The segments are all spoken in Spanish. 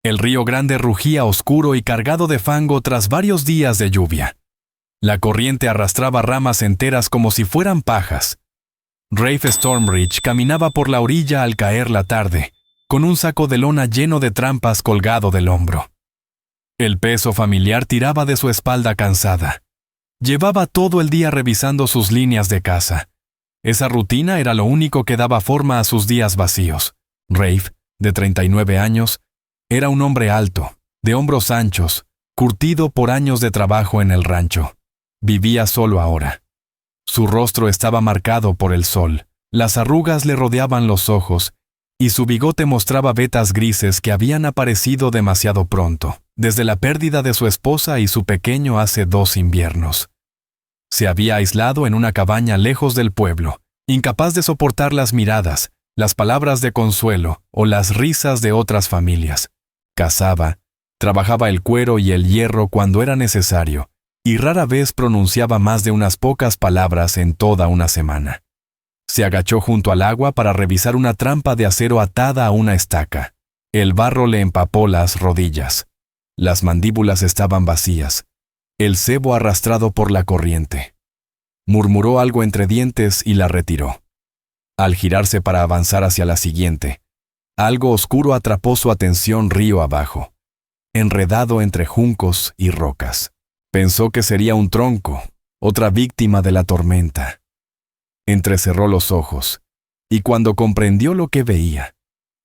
El río Grande rugía oscuro y cargado de fango tras varios días de lluvia. La corriente arrastraba ramas enteras como si fueran pajas. Rafe Stormbridge caminaba por la orilla al caer la tarde, con un saco de lona lleno de trampas colgado del hombro. El peso familiar tiraba de su espalda cansada. Llevaba todo el día revisando sus líneas de caza. Esa rutina era lo único que daba forma a sus días vacíos. Rafe, de 39 años, era un hombre alto, de hombros anchos, curtido por años de trabajo en el rancho. Vivía solo ahora. Su rostro estaba marcado por el sol, las arrugas le rodeaban los ojos, y su bigote mostraba vetas grises que habían aparecido demasiado pronto, desde la pérdida de su esposa y su pequeño hace 2 inviernos. Se había aislado en una cabaña lejos del pueblo, incapaz de soportar las miradas, las palabras de consuelo o las risas de otras familias. Cazaba, trabajaba el cuero y el hierro cuando era necesario, y rara vez pronunciaba más de unas pocas palabras en toda una semana. Se agachó junto al agua para revisar una trampa de acero atada a una estaca. El barro le empapó las rodillas. Las mandíbulas estaban vacías. El cebo arrastrado por la corriente. Murmuró algo entre dientes y la retiró. Al girarse para avanzar hacia la siguiente, algo oscuro atrapó su atención río abajo, enredado entre juncos y rocas. Pensó que sería un tronco, otra víctima de la tormenta. Entrecerró los ojos, y cuando comprendió lo que veía,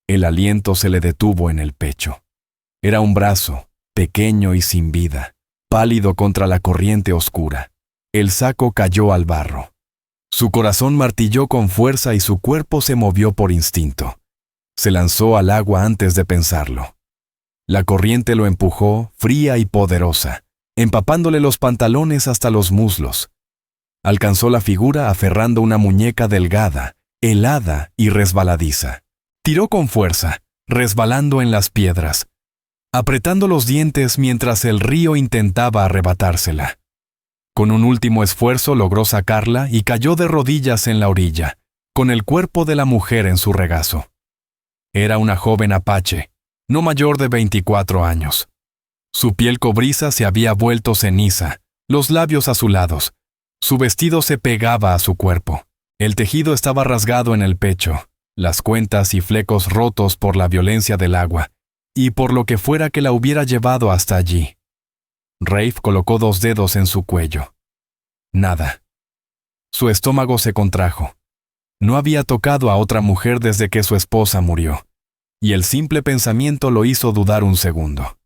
el aliento se le detuvo en el pecho. Era un brazo, pequeño y sin vida, pálido contra la corriente oscura. El saco cayó al barro. Su corazón martilló con fuerza y su cuerpo se movió por instinto. Se lanzó al agua antes de pensarlo. La corriente lo empujó, fría y poderosa, empapándole los pantalones hasta los muslos. Alcanzó la figura aferrando una muñeca delgada, helada y resbaladiza. Tiró con fuerza, resbalando en las piedras, apretando los dientes mientras el río intentaba arrebatársela. Con un último esfuerzo logró sacarla y cayó de rodillas en la orilla, con el cuerpo de la mujer en su regazo. Era una joven apache, no mayor de 24 años. Su piel cobriza se había vuelto ceniza, los labios azulados. Su vestido se pegaba a su cuerpo. El tejido estaba rasgado en el pecho, las cuentas y flecos rotos por la violencia del agua, y por lo que fuera que la hubiera llevado hasta allí. Rafe colocó 2 dedos en su cuello. Nada. Su estómago se contrajo. No había tocado a otra mujer desde que su esposa murió, y el simple pensamiento lo hizo dudar un segundo.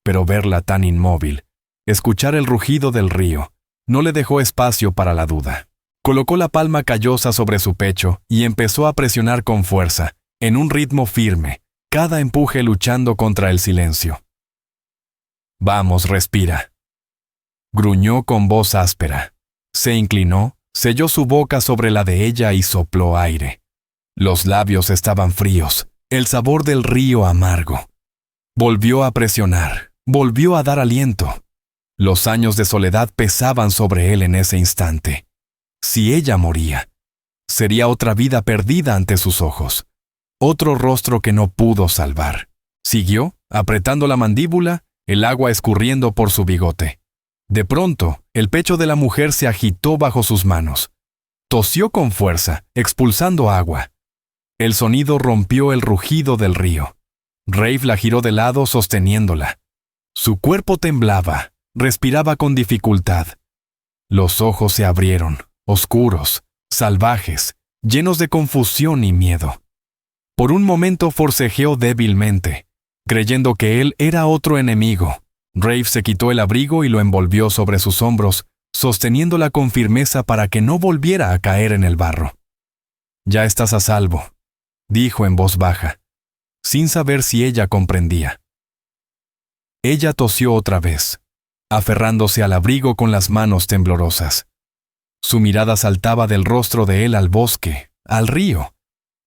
Pero verla tan inmóvil, escuchar el rugido del río, no le dejó espacio para la duda. Colocó la palma callosa sobre su pecho y empezó a presionar con fuerza, en un ritmo firme, cada empuje luchando contra el silencio. «Vamos, respira». Gruñó con voz áspera. Se inclinó, selló su boca sobre la de ella y sopló aire. Los labios estaban fríos, el sabor del río amargo. Volvió a presionar, volvió a dar aliento. Los años de soledad pesaban sobre él en ese instante. Si ella moría, sería otra vida perdida ante sus ojos. Otro rostro que no pudo salvar. Siguió, apretando la mandíbula, el agua escurriendo por su bigote. De pronto, el pecho de la mujer se agitó bajo sus manos. Tosió con fuerza, expulsando agua. El sonido rompió el rugido del río. Rafe la giró de lado sosteniéndola. Su cuerpo temblaba, respiraba con dificultad. Los ojos se abrieron, oscuros, salvajes, llenos de confusión y miedo. Por un momento forcejeó débilmente, creyendo que él era otro enemigo. Rafe se quitó el abrigo y lo envolvió sobre sus hombros, sosteniéndola con firmeza para que no volviera a caer en el barro. «Ya estás a salvo», dijo en voz baja, sin saber si ella comprendía. Ella tosió otra vez, aferrándose al abrigo con las manos temblorosas. Su mirada saltaba del rostro de él al bosque, al río,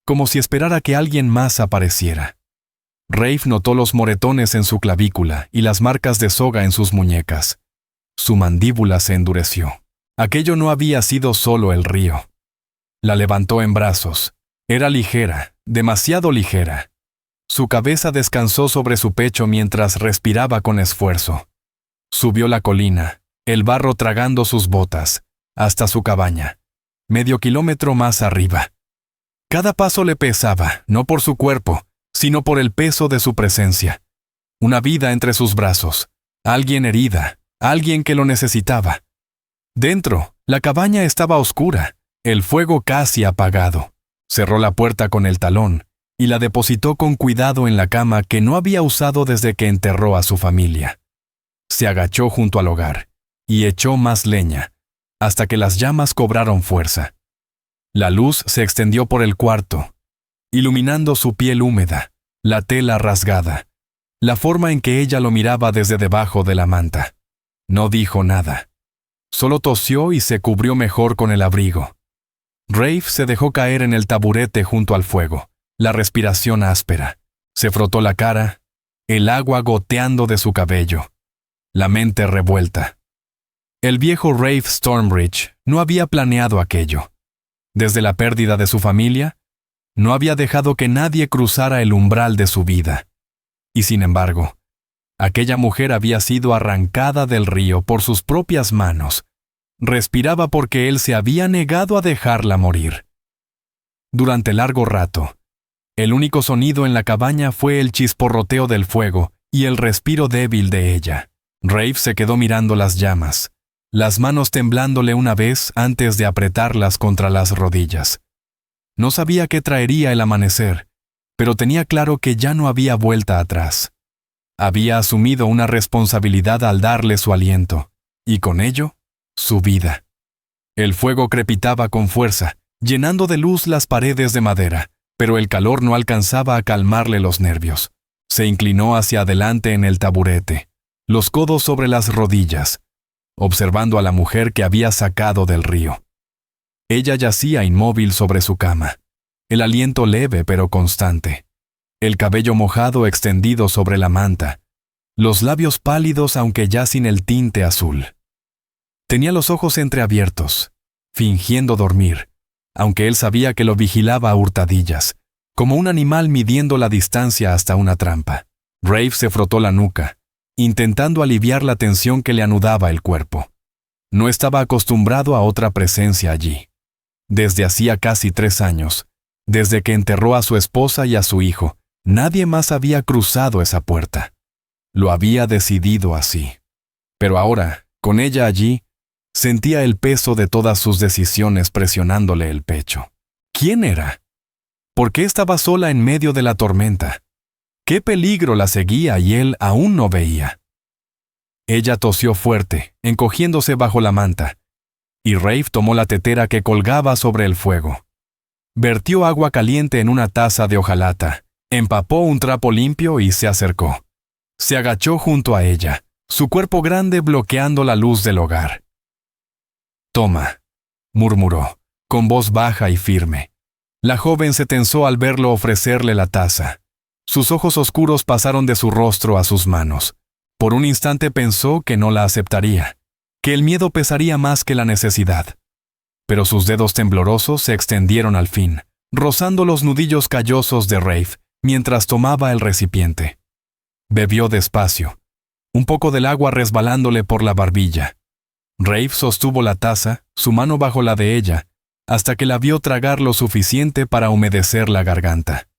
como si esperara que alguien más apareciera. Rafe notó los moretones en su clavícula y las marcas de soga en sus muñecas. Su mandíbula se endureció. Aquello no había sido solo el río. La levantó en brazos. Era ligera, demasiado ligera. Su cabeza descansó sobre su pecho mientras respiraba con esfuerzo. Subió la colina, el barro tragando sus botas, hasta su cabaña, medio kilómetro más arriba. Cada paso le pesaba, no por su cuerpo, sino por el peso de su presencia. Una vida entre sus brazos, alguien herida, alguien que lo necesitaba. Dentro, la cabaña estaba oscura, el fuego casi apagado. Cerró la puerta con el talón y la depositó con cuidado en la cama que no había usado desde que enterró a su familia. Se agachó junto al hogar y echó más leña, hasta que las llamas cobraron fuerza. La luz se extendió por el cuarto, iluminando su piel húmeda, la tela rasgada, la forma en que ella lo miraba desde debajo de la manta. No dijo nada. Solo tosió y se cubrió mejor con el abrigo. Rafe se dejó caer en el taburete junto al fuego, la respiración áspera. Se frotó la cara, el agua goteando de su cabello, la mente revuelta. El viejo Rafe Stormbridge no había planeado aquello. Desde la pérdida de su familia, no había dejado que nadie cruzara el umbral de su vida. Y sin embargo, aquella mujer había sido arrancada del río por sus propias manos. Respiraba porque él se había negado a dejarla morir. Durante largo rato, el único sonido en la cabaña fue el chisporroteo del fuego y el respiro débil de ella. Rafe se quedó mirando las llamas, las manos temblándole una vez antes de apretarlas contra las rodillas. No sabía qué traería el amanecer, pero tenía claro que ya no había vuelta atrás. Había asumido una responsabilidad al darle su aliento, y con ello, su vida. El fuego crepitaba con fuerza, llenando de luz las paredes de madera, pero el calor no alcanzaba a calmarle los nervios. Se inclinó hacia adelante en el taburete, los codos sobre las rodillas, observando a la mujer que había sacado del río. Ella yacía inmóvil sobre su cama, el aliento leve pero constante, el cabello mojado extendido sobre la manta, los labios pálidos aunque ya sin el tinte azul. Tenía los ojos entreabiertos, fingiendo dormir, aunque él sabía que lo vigilaba a hurtadillas, como un animal midiendo la distancia hasta una trampa. Rafe se frotó la nuca, intentando aliviar la tensión que le anudaba el cuerpo. No estaba acostumbrado a otra presencia allí. Desde hacía casi 3 años, desde que enterró a su esposa y a su hijo, nadie más había cruzado esa puerta. Lo había decidido así. Pero ahora, con ella allí, sentía el peso de todas sus decisiones presionándole el pecho. ¿Quién era? ¿Por qué estaba sola en medio de la tormenta? ¿Qué peligro la seguía y él aún no veía? Ella tosió fuerte, encogiéndose bajo la manta, y Rafe tomó la tetera que colgaba sobre el fuego. Vertió agua caliente en una taza de hojalata, empapó un trapo limpio y se acercó. Se agachó junto a ella, su cuerpo grande bloqueando la luz del hogar. «Toma», murmuró, con voz baja y firme. La joven se tensó al verlo ofrecerle la taza. Sus ojos oscuros pasaron de su rostro a sus manos. Por un instante pensó que no la aceptaría, que el miedo pesaría más que la necesidad. Pero sus dedos temblorosos se extendieron al fin, rozando los nudillos callosos de Rafe mientras tomaba el recipiente. Bebió despacio, un poco del agua resbalándole por la barbilla. Rafe sostuvo la taza, su mano bajo la de ella, hasta que la vio tragar lo suficiente para humedecer la garganta.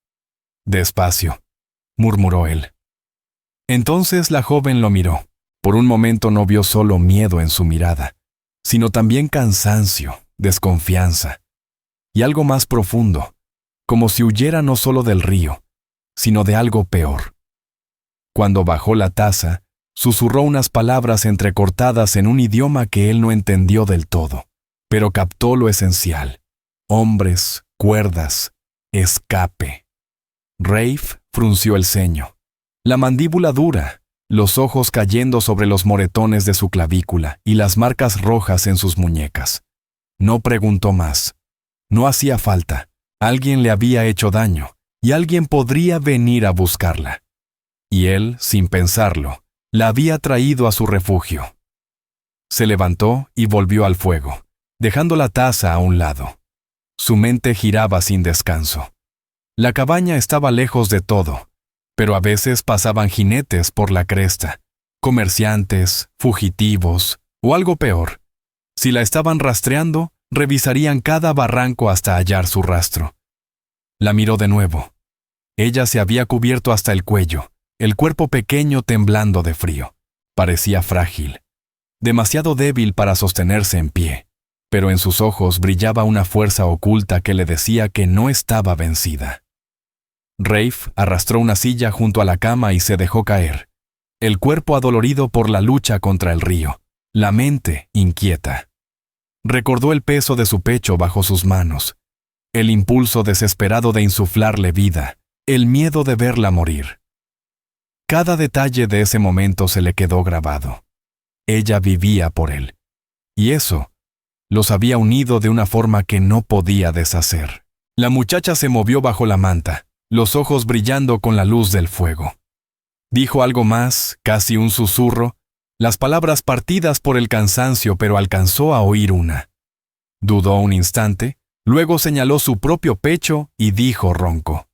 «Despacio», murmuró él. Entonces la joven lo miró. Por un momento no vio solo miedo en su mirada, sino también cansancio, desconfianza, y algo más profundo, como si huyera no solo del río, sino de algo peor. Cuando bajó la taza, susurró unas palabras entrecortadas en un idioma que él no entendió del todo, pero captó lo esencial: hombres, cuerdas, escape. Rafe frunció el ceño, la mandíbula dura, los ojos cayendo sobre los moretones de su clavícula y las marcas rojas en sus muñecas. No preguntó más. No hacía falta. Alguien le había hecho daño, y alguien podría venir a buscarla. Y él, sin pensarlo, la había traído a su refugio. Se levantó y volvió al fuego, dejando la taza a un lado. Su mente giraba sin descanso. La cabaña estaba lejos de todo, Pero a veces pasaban jinetes por la cresta, comerciantes, fugitivos o algo peor. Si la estaban rastreando, revisarían cada barranco hasta hallar su rastro. La miró de nuevo. Ella se había cubierto hasta el cuello, el cuerpo pequeño temblando de frío. Parecía frágil, demasiado débil para sostenerse en pie, pero en sus ojos brillaba una fuerza oculta que le decía que no estaba vencida. Rafe arrastró una silla junto a la cama y se dejó caer, el cuerpo adolorido por la lucha contra el río, la mente inquieta. Recordó el peso de su pecho bajo sus manos, el impulso desesperado de insuflarle vida, el miedo de verla morir. Cada detalle de ese momento se le quedó grabado. Ella vivía por él, y eso los había unido de una forma que no podía deshacer. La muchacha se movió bajo la manta, los ojos brillando con la luz del fuego. Dijo algo más, casi un susurro, las palabras partidas por el cansancio, pero alcanzó a oír una. Dudó un instante, luego señaló su propio pecho y dijo ronco: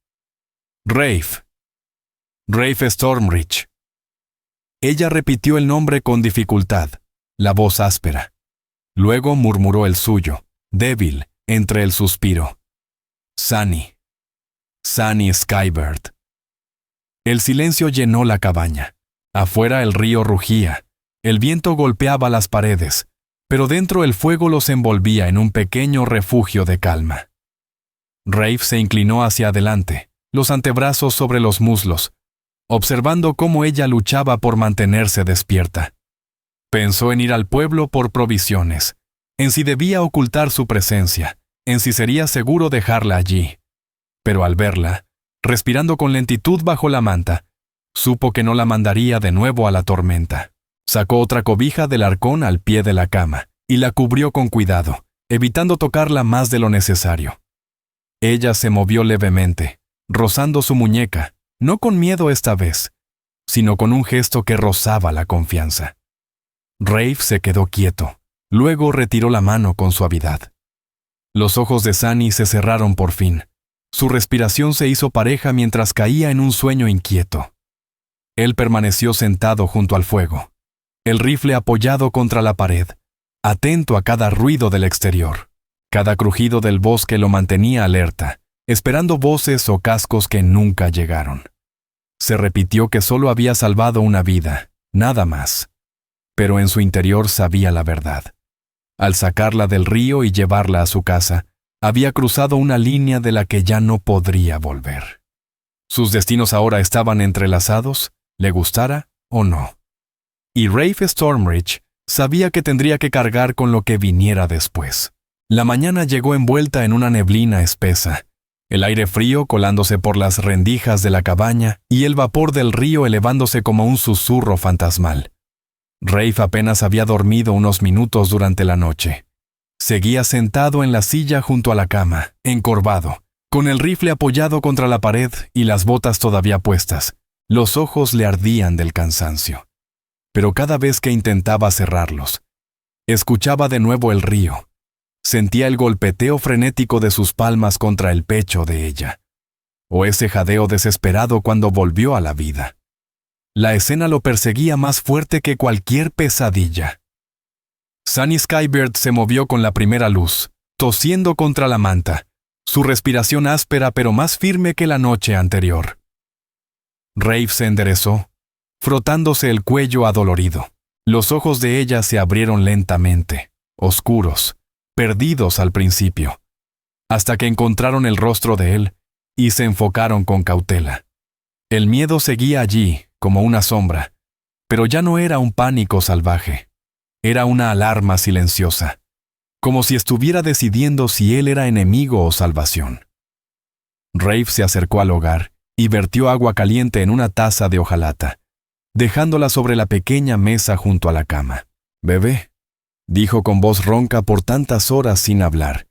Rafe. Rafe Stormreach. Ella repitió el nombre con dificultad, la voz áspera. Luego murmuró el suyo, débil, entre el suspiro. Sunny. Sunny Skybird. El silencio llenó la cabaña. Afuera el río rugía, el viento golpeaba las paredes, pero dentro el fuego los envolvía en un pequeño refugio de calma. Rafe se inclinó hacia adelante, los antebrazos sobre los muslos, observando cómo ella luchaba por mantenerse despierta. Pensó en ir al pueblo por provisiones, en si debía ocultar su presencia, en si sería seguro dejarla allí. Pero al verla, respirando con lentitud bajo la manta, supo que no la mandaría de nuevo a la tormenta. Sacó otra cobija del arcón al pie de la cama y la cubrió con cuidado, evitando tocarla más de lo necesario. Ella se movió levemente, rozando su muñeca, no con miedo esta vez, sino con un gesto que rozaba la confianza. Rafe se quedó quieto, luego retiró la mano con suavidad. Los ojos de Sunny se cerraron por fin. Su respiración se hizo pareja mientras caía en un sueño inquieto. Él permaneció sentado junto al fuego, el rifle apoyado contra la pared, atento a cada ruido del exterior. Cada crujido del bosque lo mantenía alerta, esperando voces o cascos que nunca llegaron. Se repitió que solo había salvado una vida, nada más. Pero en su interior sabía la verdad. Al sacarla del río y llevarla a su casa, había cruzado una línea de la que ya no podría volver. Sus destinos ahora estaban entrelazados, le gustara o no. Y Rafe Stormreach sabía que tendría que cargar con lo que viniera después. La mañana llegó envuelta en una neblina espesa, el aire frío colándose por las rendijas de la cabaña y el vapor del río elevándose como un susurro fantasmal. Rafe apenas había dormido unos minutos durante la noche. Seguía sentado en la silla junto a la cama, encorvado, con el rifle apoyado contra la pared y las botas todavía puestas. Los ojos le ardían del cansancio. Pero cada vez que intentaba cerrarlos, escuchaba de nuevo el río. Sentía el golpeteo frenético de sus palmas contra el pecho de ella, o ese jadeo desesperado cuando volvió a la vida. La escena lo perseguía más fuerte que cualquier pesadilla. Sunny Skybird se movió con la primera luz, tosiendo contra la manta, su respiración áspera pero más firme que la noche anterior. Rafe se enderezó, frotándose el cuello adolorido. Los ojos de ella se abrieron lentamente, oscuros, perdidos al principio, hasta que encontraron el rostro de él y se enfocaron con cautela. El miedo seguía allí, como una sombra, pero ya no era un pánico salvaje. Era una alarma silenciosa, como si estuviera decidiendo si él era enemigo o salvación. Rafe se acercó al hogar y vertió agua caliente en una taza de hojalata, dejándola sobre la pequeña mesa junto a la cama. «Bebé», dijo con voz ronca por tantas horas sin hablar,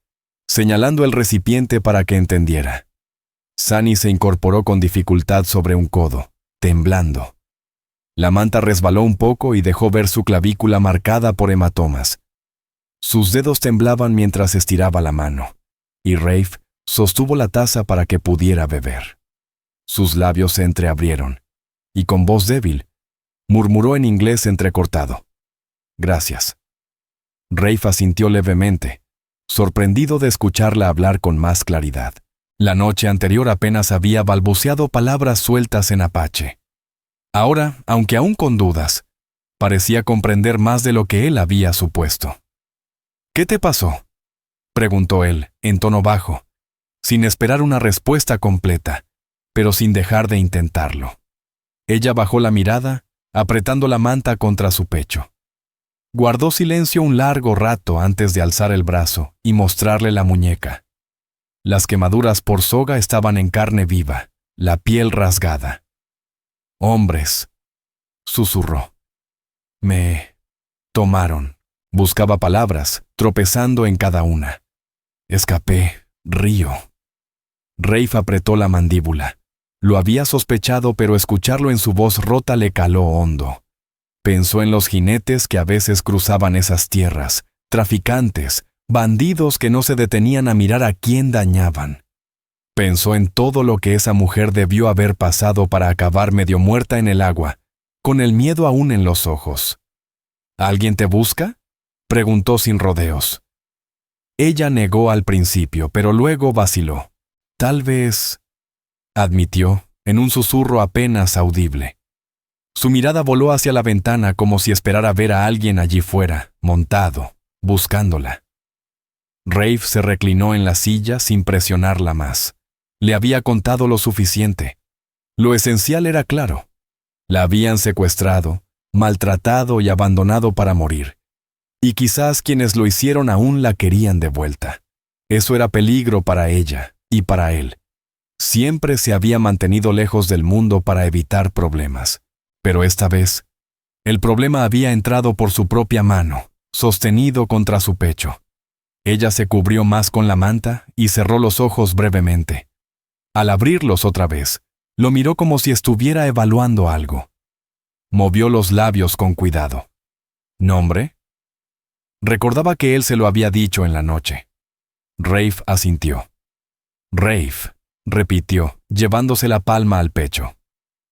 señalando el recipiente para que entendiera. Sunny se incorporó con dificultad sobre un codo, temblando. La manta resbaló un poco y dejó ver su clavícula marcada por hematomas. Sus dedos temblaban mientras estiraba la mano, y Rafe sostuvo la taza para que pudiera beber. Sus labios se entreabrieron, y con voz débil, murmuró en inglés entrecortado: «Gracias». Rafe asintió levemente, sorprendido de escucharla hablar con más claridad. La noche anterior apenas había balbuceado palabras sueltas en apache. Ahora, aunque aún con dudas, parecía comprender más de lo que él había supuesto. «¿Qué te pasó?», preguntó él, en tono bajo, sin esperar una respuesta completa, pero sin dejar de intentarlo. Ella bajó la mirada, apretando la manta contra su pecho. Guardó silencio un largo rato antes de alzar el brazo y mostrarle la muñeca. Las quemaduras por soga estaban en carne viva, la piel rasgada. «Hombres», susurró. «Me tomaron». Buscaba palabras, tropezando en cada una. «Escapé, Río». Rafe apretó la mandíbula. Lo había sospechado, pero escucharlo en su voz rota le caló hondo. Pensó en los jinetes que a veces cruzaban esas tierras, traficantes, bandidos que no se detenían a mirar a quién dañaban. Pensó en todo lo que esa mujer debió haber pasado para acabar medio muerta en el agua, con el miedo aún en los ojos. «¿Alguien te busca?», preguntó sin rodeos. Ella negó al principio, pero luego vaciló. «Tal vez», admitió, en un susurro apenas audible. Su mirada voló hacia la ventana como si esperara ver a alguien allí fuera, montado, buscándola. Rafe se reclinó en la silla sin presionarla más. Le había contado lo suficiente. Lo esencial era claro. La habían secuestrado, maltratado y abandonado para morir. Y quizás quienes lo hicieron aún la querían de vuelta. Eso era peligro para ella y para él. Siempre se había mantenido lejos del mundo para evitar problemas. Pero esta vez, el problema había entrado por su propia mano, sostenido contra su pecho. Ella se cubrió más con la manta y cerró los ojos brevemente. Al abrirlos otra vez, lo miró como si estuviera evaluando algo. Movió los labios con cuidado. «¿Nombre?». Recordaba que él se lo había dicho en la noche. Rafe asintió. «Rafe», repitió, llevándose la palma al pecho.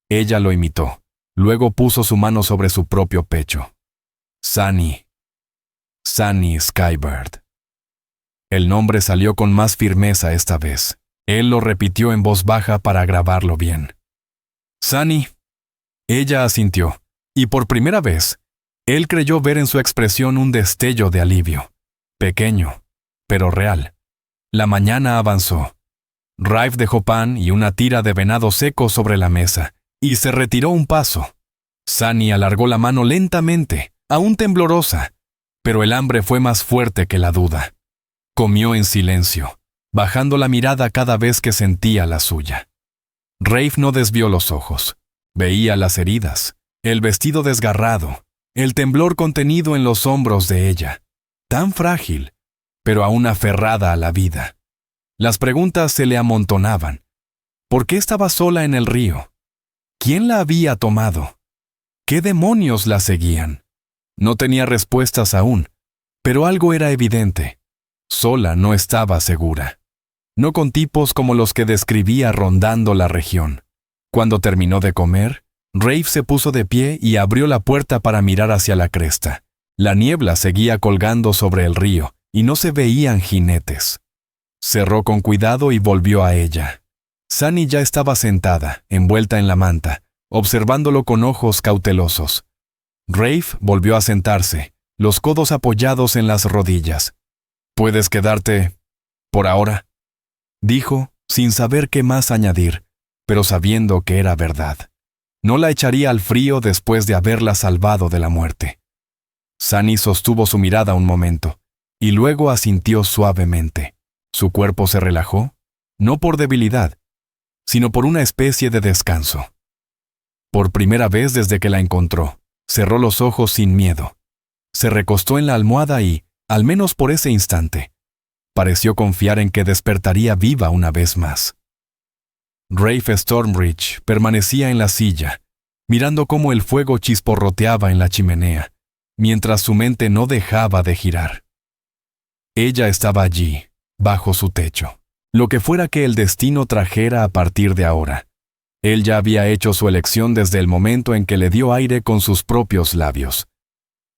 Ella lo imitó. Luego puso su mano sobre su propio pecho. «Sunny Skybird». El nombre salió con más firmeza esta vez. Él lo repitió en voz baja para grabarlo bien. «Sunny». Ella asintió, y por primera vez, él creyó ver en su expresión un destello de alivio. Pequeño, pero real. La mañana avanzó. Rafe dejó pan y una tira de venado seco sobre la mesa, y se retiró un paso. Sunny alargó la mano lentamente, aún temblorosa, pero el hambre fue más fuerte que la duda. Comió en silencio, bajando la mirada cada vez que sentía la suya. Rafe no desvió los ojos. Veía las heridas, el vestido desgarrado, el temblor contenido en los hombros de ella, tan frágil, pero aún aferrada a la vida. Las preguntas se le amontonaban. ¿Por qué estaba sola en el río? ¿Quién la había tomado? ¿Qué demonios la seguían? No tenía respuestas aún, pero algo era evidente. Sola no estaba segura. No con tipos como los que describía rondando la región. Cuando terminó de comer, Rafe se puso de pie y abrió la puerta para mirar hacia la cresta. La niebla seguía colgando sobre el río y no se veían jinetes. Cerró con cuidado y volvió a ella. Sunny ya estaba sentada, envuelta en la manta, observándolo con ojos cautelosos. Rafe volvió a sentarse, los codos apoyados en las rodillas. «¿Puedes quedarte por ahora?», dijo, sin saber qué más añadir, pero sabiendo que era verdad. No la echaría al frío después de haberla salvado de la muerte. Sunny sostuvo su mirada un momento, y luego asintió suavemente. Su cuerpo se relajó, no por debilidad, sino por una especie de descanso. Por primera vez desde que la encontró, cerró los ojos sin miedo. Se recostó en la almohada y, al menos por ese instante, pareció confiar en que despertaría viva una vez más. Rafe Stormbridge permanecía en la silla, mirando cómo el fuego chisporroteaba en la chimenea, mientras su mente no dejaba de girar. Ella estaba allí, bajo su techo. Lo que fuera que el destino trajera a partir de ahora, Él ya había hecho su elección desde el momento en que le dio aire con sus propios labios.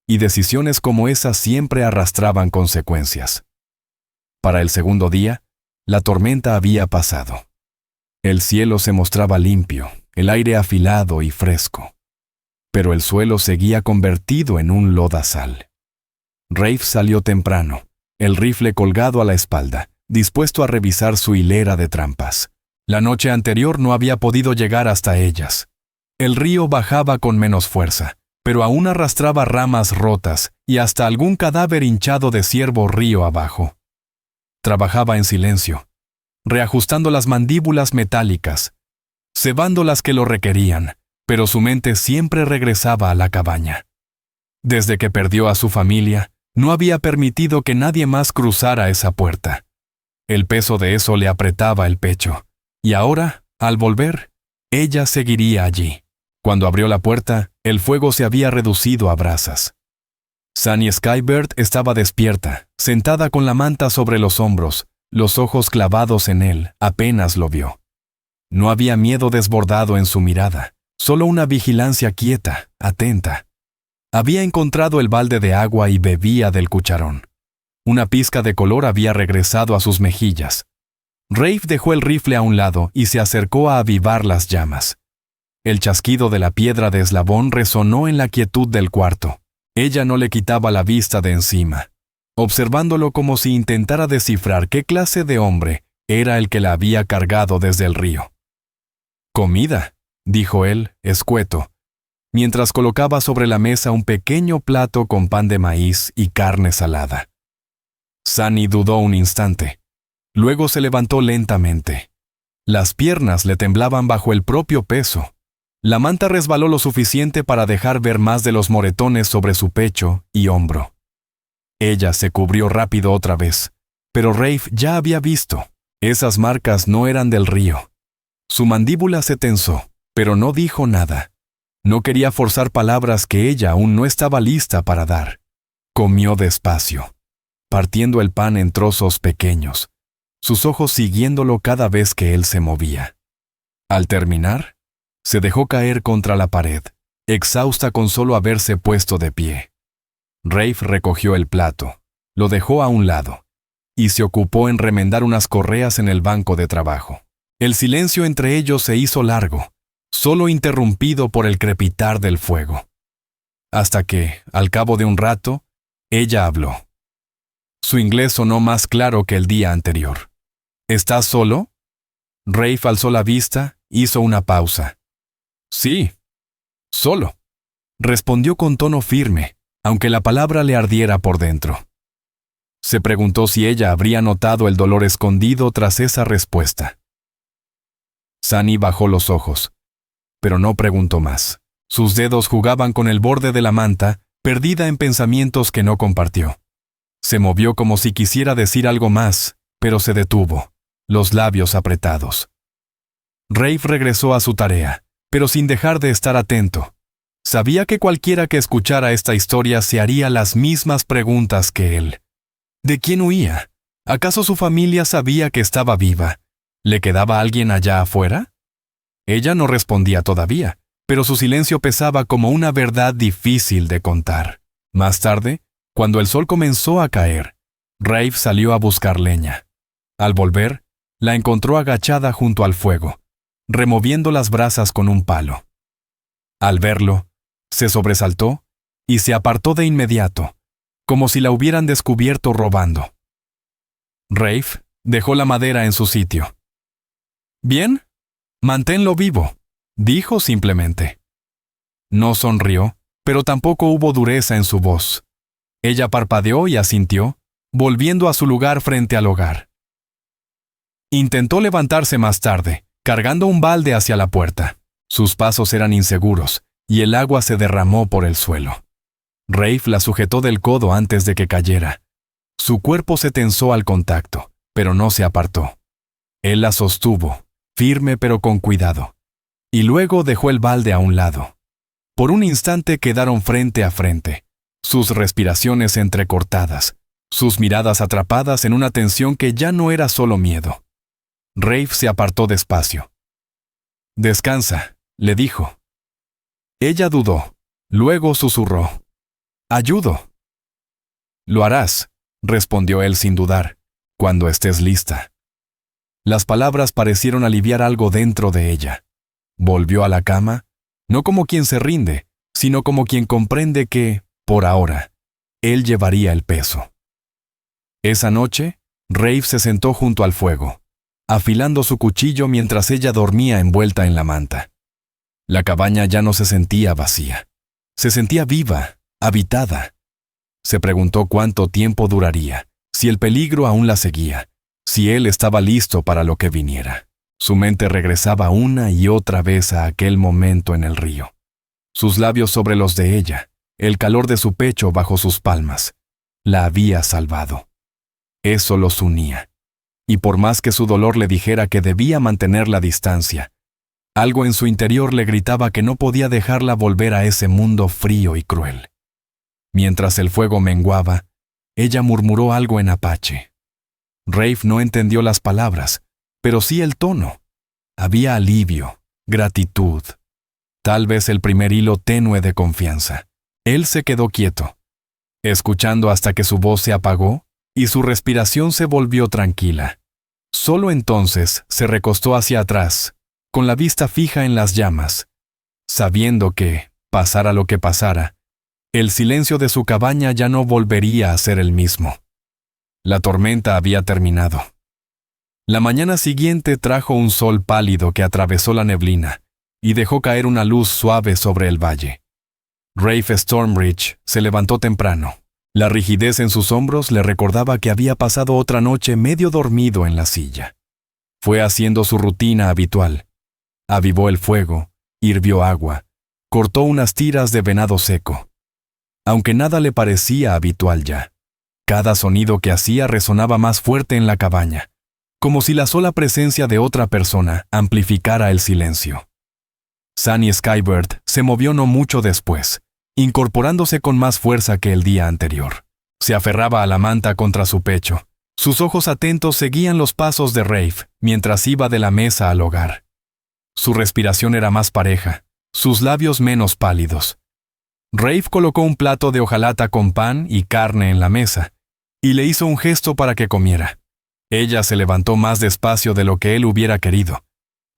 Y decisiones como esas siempre arrastraban consecuencias. Para el segundo día, la tormenta había pasado. El cielo se mostraba limpio, el aire afilado y fresco. Pero el suelo seguía convertido en un lodazal. Rafe salió temprano, el rifle colgado a la espalda, dispuesto a revisar su hilera de trampas. La noche anterior no había podido llegar hasta ellas. El río bajaba con menos fuerza, pero aún arrastraba ramas rotas y hasta algún cadáver hinchado de ciervo río abajo. Trabajaba en silencio, reajustando las mandíbulas metálicas, cebando las que lo requerían, pero su mente siempre regresaba a la cabaña. Desde que perdió a su familia, no había permitido que nadie más cruzara esa puerta. El peso de eso le apretaba el pecho. Y ahora, al volver, ella seguiría allí. Cuando abrió la puerta, el fuego se había reducido a brasas. Sunny Skybird estaba despierta, sentada con la manta sobre los hombros, los ojos clavados en él, apenas lo vio. No había miedo desbordado en su mirada, solo una vigilancia quieta, atenta. Había encontrado el balde de agua y bebía del cucharón. Una pizca de color había regresado a sus mejillas. Rafe dejó el rifle a un lado y se acercó a avivar las llamas. El chasquido de la piedra de eslabón resonó en la quietud del cuarto. Ella no le quitaba la vista de encima, observándolo como si intentara descifrar qué clase de hombre era el que la había cargado desde el río. «Comida», dijo él, escueto, mientras colocaba sobre la mesa un pequeño plato con pan de maíz y carne salada. Sunny dudó un instante. Luego se levantó lentamente. Las piernas le temblaban bajo el propio peso. La manta resbaló lo suficiente para dejar ver más de los moretones sobre su pecho y hombro. Ella se cubrió rápido otra vez, pero Rafe ya había visto. Esas marcas no eran del río. Su mandíbula se tensó, pero no dijo nada. No quería forzar palabras que ella aún no estaba lista para dar. Comió despacio, partiendo el pan en trozos pequeños, sus ojos siguiéndolo cada vez que él se movía. Al terminar, se dejó caer contra la pared, exhausta con solo haberse puesto de pie. Rafe recogió el plato, lo dejó a un lado, y se ocupó en remendar unas correas en el banco de trabajo. El silencio entre ellos se hizo largo, solo interrumpido por el crepitar del fuego. Hasta que, al cabo de un rato, ella habló. Su inglés sonó más claro que el día anterior. ¿Estás solo? Rafe alzó la vista, hizo una pausa. Sí, solo, respondió con tono firme, aunque la palabra le ardiera por dentro. Se preguntó si ella habría notado el dolor escondido tras esa respuesta. Sunny bajó los ojos, pero no preguntó más. Sus dedos jugaban con el borde de la manta, perdida en pensamientos que no compartió. Se movió como si quisiera decir algo más, pero se detuvo, los labios apretados. Rafe regresó a su tarea, pero sin dejar de estar atento. Sabía que cualquiera que escuchara esta historia se haría las mismas preguntas que él. ¿De quién huía? ¿Acaso su familia sabía que estaba viva? ¿Le quedaba alguien allá afuera? Ella no respondía todavía, pero su silencio pesaba como una verdad difícil de contar. Más tarde, cuando el sol comenzó a caer, Rafe salió a buscar leña. Al volver, la encontró agachada junto al fuego, removiendo las brasas con un palo. Al verlo, se sobresaltó y se apartó de inmediato, como si la hubieran descubierto robando. Rafe dejó la madera en su sitio. «Bien, manténlo vivo», dijo simplemente. No sonrió, pero tampoco hubo dureza en su voz. Ella parpadeó y asintió, volviendo a su lugar frente al hogar. Intentó levantarse más tarde, cargando un balde hacia la puerta. Sus pasos eran inseguros, y el agua se derramó por el suelo. Rafe la sujetó del codo antes de que cayera. Su cuerpo se tensó al contacto, pero no se apartó. Él la sostuvo, firme pero con cuidado, y luego dejó el balde a un lado. Por un instante quedaron frente a frente, sus respiraciones entrecortadas, sus miradas atrapadas en una tensión que ya no era solo miedo. Rafe se apartó despacio. Descansa, le dijo. Ella dudó. Luego susurró. Ayudo. Lo harás, respondió él sin dudar, cuando estés lista. Las palabras parecieron aliviar algo dentro de ella. Volvió a la cama, no como quien se rinde, sino como quien comprende que, por ahora, él llevaría el peso. Esa noche, Rafe se sentó junto al fuego, afilando su cuchillo mientras ella dormía envuelta en la manta. La cabaña ya no se sentía vacía. Se sentía viva, habitada. Se preguntó cuánto tiempo duraría, si el peligro aún la seguía, si él estaba listo para lo que viniera. Su mente regresaba una y otra vez a aquel momento en el río. Sus labios sobre los de ella, el calor de su pecho bajo sus palmas. La había salvado. Eso los unía. Y por más que su dolor le dijera que debía mantener la distancia, algo en su interior le gritaba que no podía dejarla volver a ese mundo frío y cruel. Mientras el fuego menguaba, ella murmuró algo en apache. Rafe no entendió las palabras, pero sí el tono. Había alivio, gratitud. Tal vez el primer hilo tenue de confianza. Él se quedó quieto, escuchando hasta que su voz se apagó y su respiración se volvió tranquila. Solo entonces se recostó hacia atrás, con la vista fija en las llamas, sabiendo que, pasara lo que pasara, el silencio de su cabaña ya no volvería a ser el mismo. La tormenta había terminado. La mañana siguiente trajo un sol pálido que atravesó la neblina y dejó caer una luz suave sobre el valle. Rafe Stormbridge se levantó temprano. La rigidez en sus hombros le recordaba que había pasado otra noche medio dormido en la silla. Fue haciendo su rutina habitual. Avivó el fuego, hirvió agua, cortó unas tiras de venado seco. Aunque nada le parecía habitual ya, cada sonido que hacía resonaba más fuerte en la cabaña, como si la sola presencia de otra persona amplificara el silencio. Sunny Skybird se movió no mucho después, incorporándose con más fuerza que el día anterior. Se aferraba a la manta contra su pecho. Sus ojos atentos seguían los pasos de Rafe mientras iba de la mesa al hogar. Su respiración era más pareja, sus labios menos pálidos. Rafe colocó un plato de hojalata con pan y carne en la mesa, y le hizo un gesto para que comiera. Ella se levantó más despacio de lo que él hubiera querido,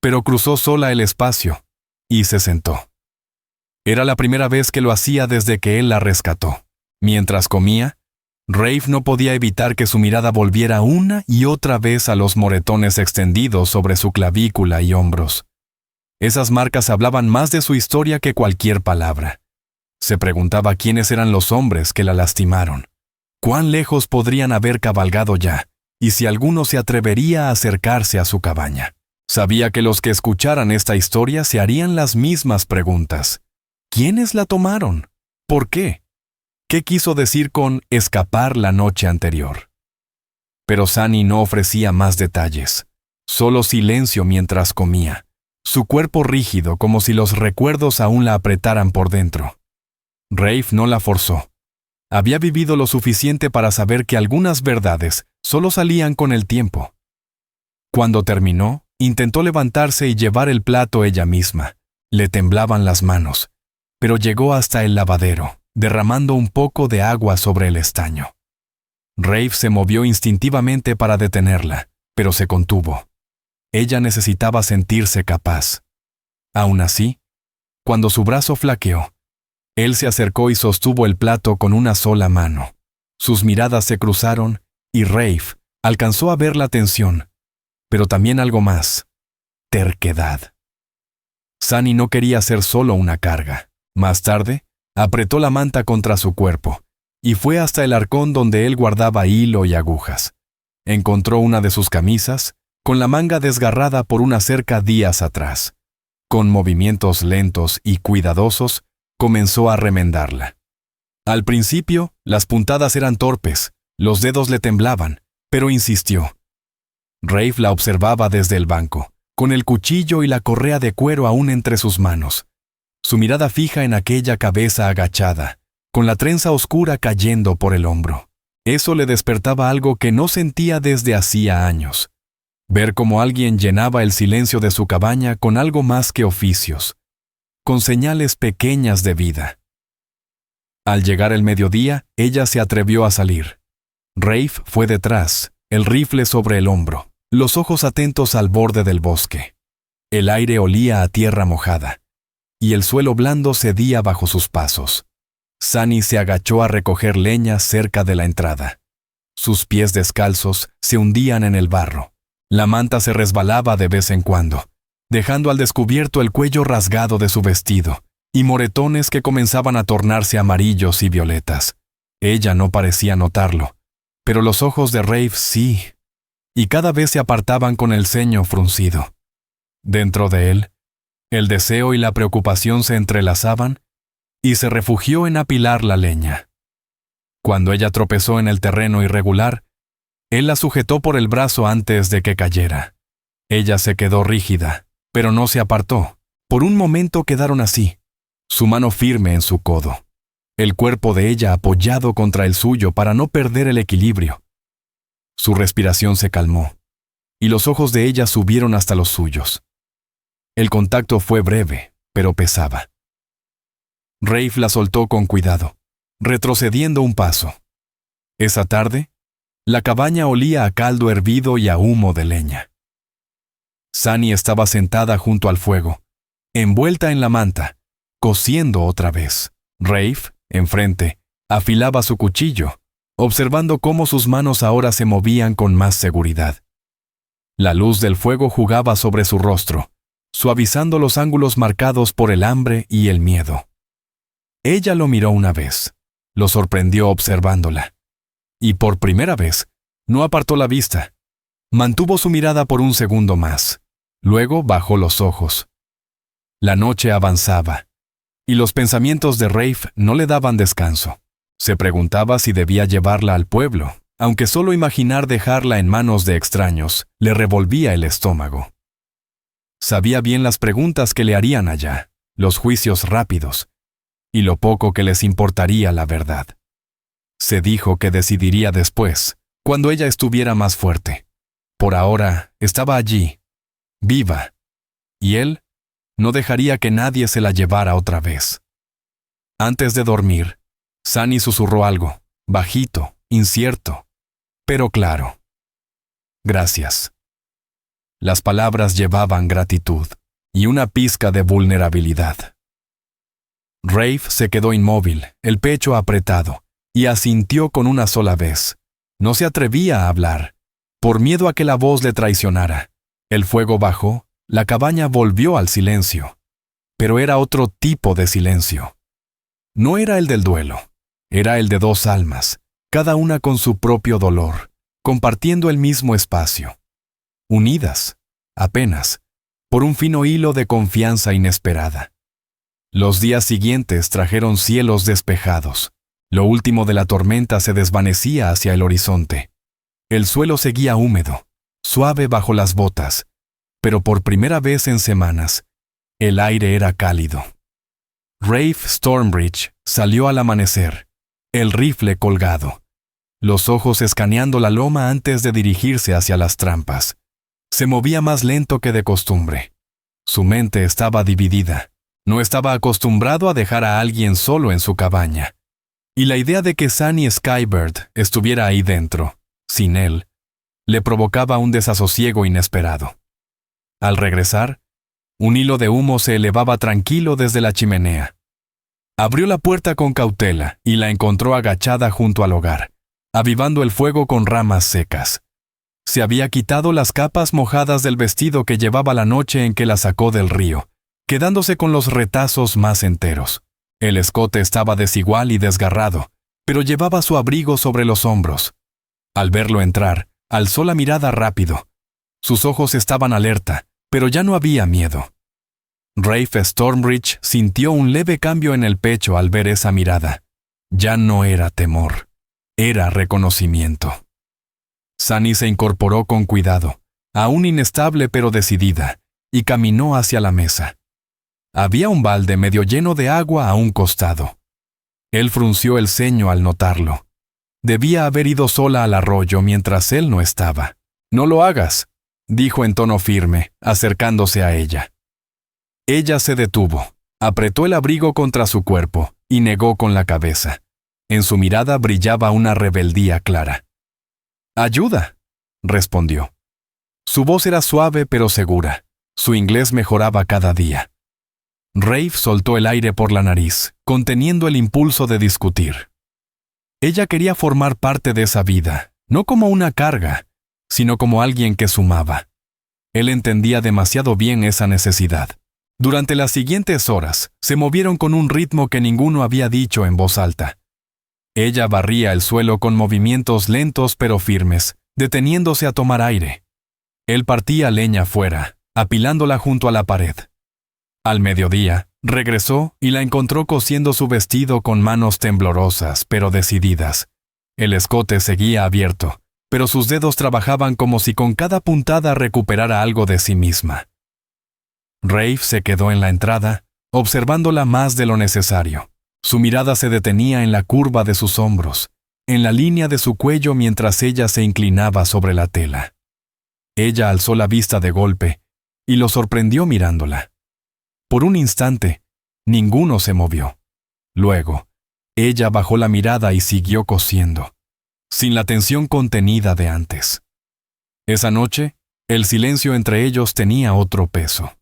pero cruzó sola el espacio y se sentó. Era la primera vez que lo hacía desde que él la rescató. Mientras comía, Rafe no podía evitar que su mirada volviera una y otra vez a los moretones extendidos sobre su clavícula y hombros. Esas marcas hablaban más de su historia que cualquier palabra. Se preguntaba quiénes eran los hombres que la lastimaron, cuán lejos podrían haber cabalgado ya, y si alguno se atrevería a acercarse a su cabaña. Sabía que los que escucharan esta historia se harían las mismas preguntas. ¿Quiénes la tomaron? ¿Por qué? ¿Qué quiso decir con escapar la noche anterior? Pero Sunny no ofrecía más detalles, solo silencio mientras comía, su cuerpo rígido como si los recuerdos aún la apretaran por dentro. Rafe no la forzó. Había vivido lo suficiente para saber que algunas verdades solo salían con el tiempo. Cuando terminó, intentó levantarse y llevar el plato ella misma. Le temblaban las manos, pero llegó hasta el lavadero, derramando un poco de agua sobre el estaño. Rafe se movió instintivamente para detenerla, pero se contuvo. Ella necesitaba sentirse capaz. Aún así, cuando su brazo flaqueó, él se acercó y sostuvo el plato con una sola mano. Sus miradas se cruzaron y Rafe alcanzó a ver la tensión, pero también algo más: terquedad. Sunny no quería ser solo una carga. Más tarde, apretó la manta contra su cuerpo y fue hasta el arcón donde él guardaba hilo y agujas. Encontró una de sus camisas, con la manga desgarrada por una cerca días atrás. Con movimientos lentos y cuidadosos, comenzó a remendarla. Al principio, las puntadas eran torpes, los dedos le temblaban, pero insistió. Rafe la observaba desde el banco, con el cuchillo y la correa de cuero aún entre sus manos. Su mirada fija en aquella cabeza agachada, con la trenza oscura cayendo por el hombro. Eso le despertaba algo que no sentía desde hacía años. ver cómo alguien llenaba el silencio de su cabaña con algo más que oficios, con señales pequeñas de vida. Al llegar el mediodía, ella se atrevió a salir. Rafe fue detrás, el rifle sobre el hombro, los ojos atentos al borde del bosque. El aire olía a tierra mojada, y el suelo blando cedía bajo sus pasos. Sunny se agachó a recoger leña cerca de la entrada. Sus pies descalzos se hundían en el barro. La manta se resbalaba de vez en cuando, dejando al descubierto el cuello rasgado de su vestido y moretones que comenzaban a tornarse amarillos y violetas. Ella no parecía notarlo, pero los ojos de Rafe sí, y cada vez se apartaban con el ceño fruncido. Dentro de él, el deseo y la preocupación se entrelazaban y se refugió en apilar la leña. Cuando ella tropezó en el terreno irregular, él la sujetó por el brazo antes de que cayera. Ella se quedó rígida, pero no se apartó. Por un momento quedaron así, su mano firme en su codo, el cuerpo de ella apoyado contra el suyo para no perder el equilibrio. Su respiración se calmó, y los ojos de ella subieron hasta los suyos. El contacto fue breve, pero pesaba. Rafe la soltó con cuidado, retrocediendo un paso. Esa tarde, la cabaña olía a caldo hervido y a humo de leña. Sunny estaba sentada junto al fuego, envuelta en la manta, cosiendo otra vez. Rafe, enfrente, afilaba su cuchillo, observando cómo sus manos ahora se movían con más seguridad. La luz del fuego jugaba sobre su rostro, suavizando los ángulos marcados por el hambre y el miedo. Ella lo miró una vez, lo sorprendió observándola, y por primera vez no apartó la vista. Mantuvo su mirada por un segundo más, luego bajó los ojos. La noche avanzaba, y los pensamientos de Rafe no le daban descanso. Se preguntaba si debía llevarla al pueblo, aunque solo imaginar dejarla en manos de extraños le revolvía el estómago. Sabía bien las preguntas que le harían allá, los juicios rápidos, y lo poco que les importaría la verdad. Se dijo que decidiría después, cuando ella estuviera más fuerte. Por ahora, estaba allí, viva, y él no dejaría que nadie se la llevara otra vez. Antes de dormir, Sunny susurró algo, bajito, incierto, pero claro. Gracias. Las palabras llevaban gratitud y una pizca de vulnerabilidad. Rafe se quedó inmóvil, el pecho apretado, y asintió con una sola vez. No se atrevía a hablar, por miedo a que la voz le traicionara. El fuego bajó, la cabaña volvió al silencio, pero era otro tipo de silencio. No era el del duelo, era el de dos almas, cada una con su propio dolor, compartiendo el mismo espacio. Unidas, apenas, por un fino hilo de confianza inesperada. Los días siguientes trajeron cielos despejados. Lo último de la tormenta se desvanecía hacia el horizonte. El suelo seguía húmedo, suave bajo las botas, pero por primera vez en semanas, el aire era cálido. Rafe Stormbridge salió al amanecer, el rifle colgado, los ojos escaneando la loma antes de dirigirse hacia las trampas. Se movía más lento que de costumbre. Su mente estaba dividida. No estaba acostumbrado a dejar a alguien solo en su cabaña. Y la idea de que Sunny Skybird estuviera ahí dentro, sin él, le provocaba un desasosiego inesperado. Al regresar, un hilo de humo se elevaba tranquilo desde la chimenea. Abrió la puerta con cautela y la encontró agachada junto al hogar, avivando el fuego con ramas secas. Se había quitado las capas mojadas del vestido que llevaba la noche en que la sacó del río, quedándose con los retazos más enteros. El escote estaba desigual y desgarrado, pero llevaba su abrigo sobre los hombros. Al verlo entrar, alzó la mirada rápido. Sus ojos estaban alerta, pero ya no había miedo. Rafe Stormbridge sintió un leve cambio en el pecho al ver esa mirada. Ya no era temor, era reconocimiento. Sunny se incorporó con cuidado, aún inestable pero decidida, y caminó hacia la mesa. Había un balde medio lleno de agua a un costado. Él frunció el ceño al notarlo. Debía haber ido sola al arroyo mientras él no estaba. «No lo hagas», dijo en tono firme, acercándose a ella. Ella se detuvo, apretó el abrigo contra su cuerpo y negó con la cabeza. En su mirada brillaba una rebeldía clara. «Ayuda», respondió. Su voz era suave pero segura. Su inglés mejoraba cada día. Rafe soltó el aire por la nariz, conteniendo el impulso de discutir. Ella quería formar parte de esa vida, no como una carga, sino como alguien que sumaba. Él entendía demasiado bien esa necesidad. Durante las siguientes horas, se movieron con un ritmo que ninguno había dicho en voz alta. Ella barría el suelo con movimientos lentos pero firmes, deteniéndose a tomar aire. Él partía leña fuera, apilándola junto a la pared. Al mediodía, regresó y la encontró cosiendo su vestido con manos temblorosas pero decididas. El escote seguía abierto, pero sus dedos trabajaban como si con cada puntada recuperara algo de sí misma. Rafe se quedó en la entrada, observándola más de lo necesario. Su mirada se detenía en la curva de sus hombros, en la línea de su cuello mientras ella se inclinaba sobre la tela. Ella alzó la vista de golpe y lo sorprendió mirándola. Por un instante, ninguno se movió. Luego, ella bajó la mirada y siguió cosiendo, sin la tensión contenida de antes. Esa noche, el silencio entre ellos tenía otro peso.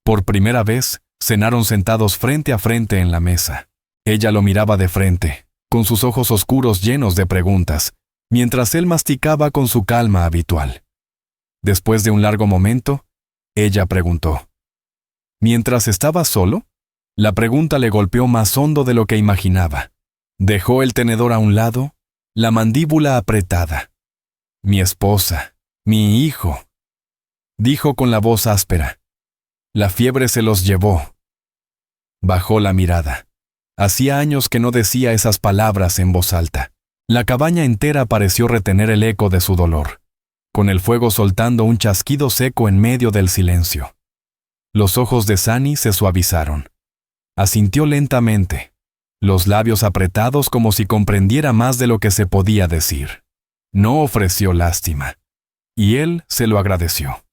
Por primera vez, cenaron sentados frente a frente en la mesa. Ella lo miraba de frente, con sus ojos oscuros llenos de preguntas, mientras él masticaba con su calma habitual. Después de un largo momento, ella preguntó: ¿Mientras estaba solo? La pregunta le golpeó más hondo de lo que imaginaba. Dejó el tenedor a un lado, la mandíbula apretada. «Mi esposa, mi hijo», dijo con la voz áspera. La fiebre se los llevó. Bajó la mirada. Hacía años que no decía esas palabras en voz alta. La cabaña entera pareció retener el eco de su dolor, con el fuego soltando un chasquido seco en medio del silencio. Los ojos de Sunny se suavizaron. Asintió lentamente, los labios apretados como si comprendiera más de lo que se podía decir. No ofreció lástima, y él se lo agradeció.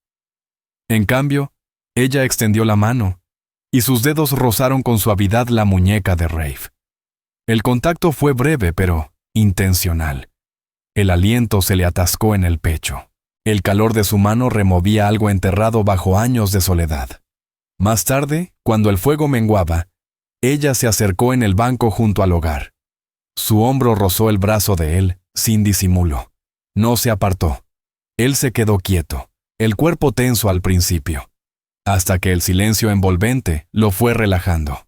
En cambio, ella extendió la mano, y sus dedos rozaron con suavidad la muñeca de Rafe. El contacto fue breve pero intencional. El aliento se le atascó en el pecho. El calor de su mano removía algo enterrado bajo años de soledad. Más tarde, cuando el fuego menguaba, ella se acercó en el banco junto al hogar. Su hombro rozó el brazo de él, sin disimulo. No se apartó. Él se quedó quieto, el cuerpo tenso al principio, hasta que el silencio envolvente lo fue relajando.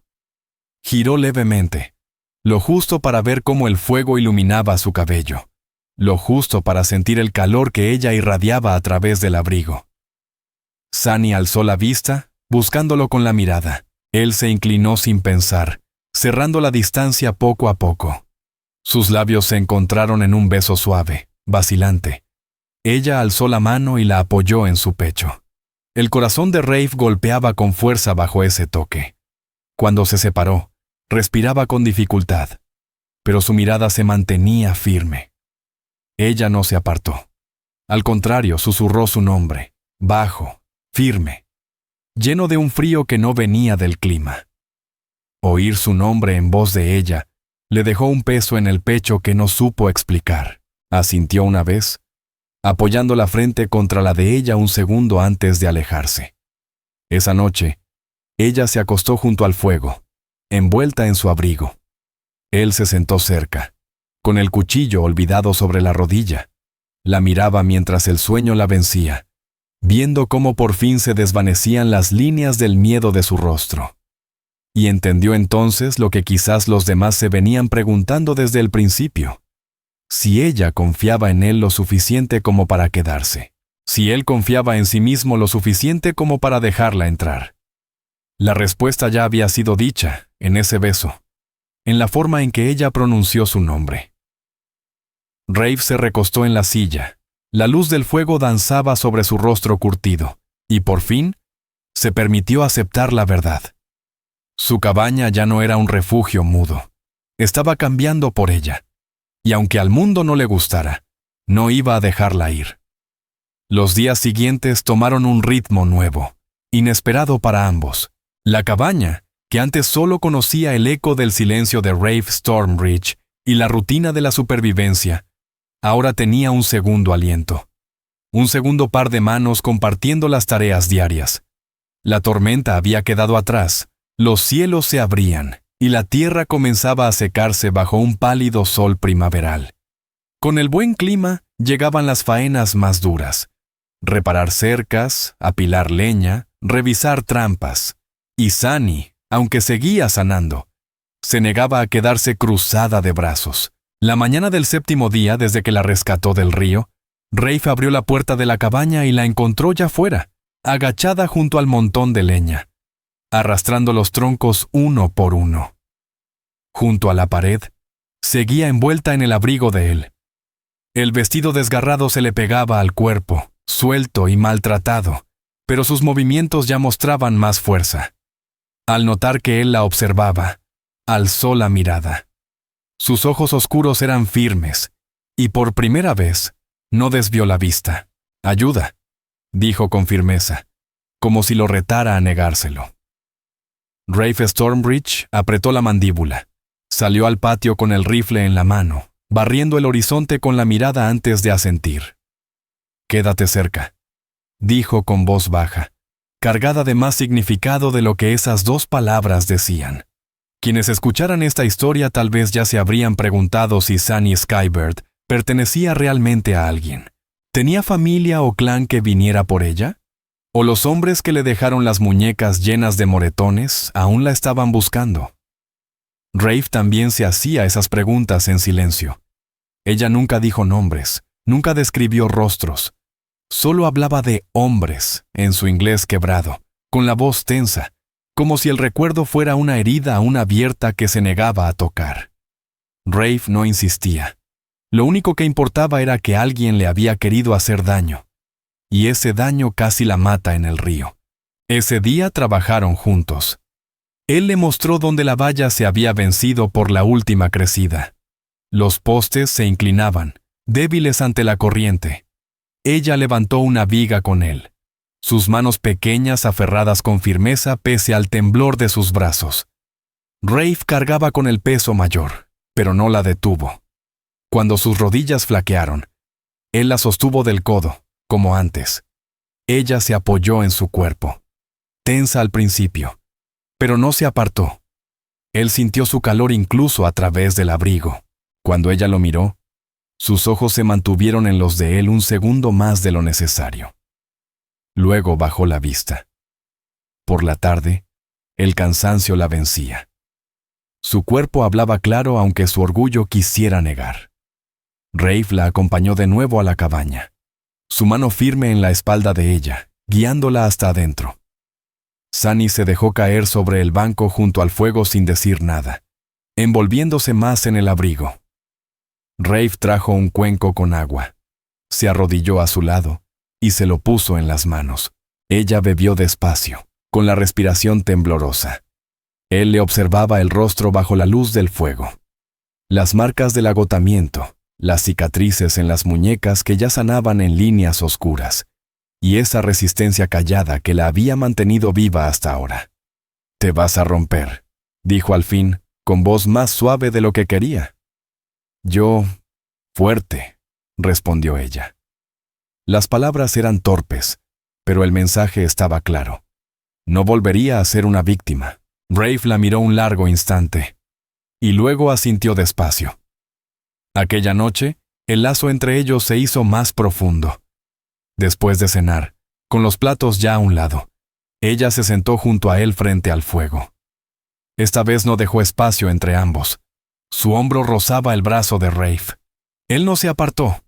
Giró levemente, lo justo para ver cómo el fuego iluminaba su cabello, lo justo para sentir el calor que ella irradiaba a través del abrigo. Sunny alzó la vista, buscándolo con la mirada. Él se inclinó sin pensar, cerrando la distancia poco a poco. Sus labios se encontraron en un beso suave, vacilante. Ella alzó la mano y la apoyó en su pecho. El corazón de Rafe golpeaba con fuerza bajo ese toque. Cuando se separó, respiraba con dificultad, pero su mirada se mantenía firme. Ella no se apartó. Al contrario, susurró su nombre, bajo, firme, lleno de un frío que no venía del clima. Oír su nombre en voz de ella le dejó un peso en el pecho que no supo explicar. Asintió una vez, apoyando la frente contra la de ella un segundo antes de alejarse. Esa noche, ella se acostó junto al fuego, envuelta en su abrigo. Él se sentó cerca, con el cuchillo olvidado sobre la rodilla. La miraba mientras el sueño la vencía, viendo cómo por fin se desvanecían las líneas del miedo de su rostro. Y entendió entonces lo que quizás los demás se venían preguntando desde el principio. Si ella confiaba en él lo suficiente como para quedarse. Si él confiaba en sí mismo lo suficiente como para dejarla entrar. La respuesta ya había sido dicha, en ese beso, en la forma en que ella pronunció su nombre. Rafe se recostó en la silla. La luz del fuego danzaba sobre su rostro curtido, y por fin, se permitió aceptar la verdad. Su cabaña ya no era un refugio mudo. Estaba cambiando por ella, y aunque al mundo no le gustara, no iba a dejarla ir. Los días siguientes tomaron un ritmo nuevo, inesperado para ambos. La cabaña, que antes solo conocía el eco del silencio de Rafe Stormbridge y la rutina de la supervivencia, ahora tenía un segundo aliento. Un segundo par de manos compartiendo las tareas diarias. La tormenta había quedado atrás, los cielos se abrían y la tierra comenzaba a secarse bajo un pálido sol primaveral. Con el buen clima llegaban las faenas más duras. Reparar cercas, apilar leña, revisar trampas. Y Sunny, aunque seguía sanando, se negaba a quedarse cruzada de brazos. La mañana del 7º día desde que la rescató del río, Rafe abrió la puerta de la cabaña y la encontró ya fuera, agachada junto al montón de leña, arrastrando los troncos uno por uno. Junto a la pared, seguía envuelta en el abrigo de él. El vestido desgarrado se le pegaba al cuerpo, suelto y maltratado, pero sus movimientos ya mostraban más fuerza. Al notar que él la observaba, alzó la mirada. Sus ojos oscuros eran firmes, y por primera vez no desvió la vista. «Ayuda», dijo con firmeza, como si lo retara a negárselo. Rafe Stormbridge apretó la mandíbula. Salió al patio con el rifle en la mano, barriendo el horizonte con la mirada antes de asentir. «Quédate cerca», dijo con voz baja, cargada de más significado de lo que esas dos palabras decían. Quienes escucharan esta historia tal vez ya se habrían preguntado si Sunny Skybird pertenecía realmente a alguien. ¿Tenía familia o clan que viniera por ella? ¿O los hombres que le dejaron las muñecas llenas de moretones aún la estaban buscando? Rafe también se hacía esas preguntas en silencio. Ella nunca dijo nombres, nunca describió rostros. Solo hablaba de hombres en su inglés quebrado, con la voz tensa, como si el recuerdo fuera una herida aún abierta que se negaba a tocar. Rafe no insistía. Lo único que importaba era que alguien le había querido hacer daño. Y ese daño casi la mata en el río. Ese día trabajaron juntos. Él le mostró dónde la valla se había vencido por la última crecida. Los postes se inclinaban, débiles ante la corriente. Ella levantó una viga con él, sus manos pequeñas aferradas con firmeza pese al temblor de sus brazos. Rafe cargaba con el peso mayor, pero no la detuvo. Cuando sus rodillas flaquearon, él la sostuvo del codo, como antes. Ella se apoyó en su cuerpo, tensa al principio, pero no se apartó. Él sintió su calor incluso a través del abrigo. Cuando ella lo miró, sus ojos se mantuvieron en los de él un segundo más de lo necesario. Luego bajó la vista. Por la tarde, el cansancio la vencía. Su cuerpo hablaba claro aunque su orgullo quisiera negar. Rafe la acompañó de nuevo a la cabaña, su mano firme en la espalda de ella, guiándola hasta adentro. Sunny se dejó caer sobre el banco junto al fuego sin decir nada, envolviéndose más en el abrigo. Rafe trajo un cuenco con agua. Se arrodilló a su lado y se lo puso en las manos. Ella bebió despacio, con la respiración temblorosa. Él le observaba el rostro bajo la luz del fuego. Las marcas del agotamiento, las cicatrices en las muñecas que ya sanaban en líneas oscuras, y esa resistencia callada que la había mantenido viva hasta ahora. «Te vas a romper», dijo al fin, con voz más suave de lo que quería. «Yo, fuerte», respondió ella. Las palabras eran torpes, pero el mensaje estaba claro. No volvería a ser una víctima. Rafe la miró un largo instante, y luego asintió despacio. Aquella noche, el lazo entre ellos se hizo más profundo. Después de cenar, con los platos ya a un lado, ella se sentó junto a él frente al fuego. Esta vez no dejó espacio entre ambos. Su hombro rozaba el brazo de Rafe. Él no se apartó.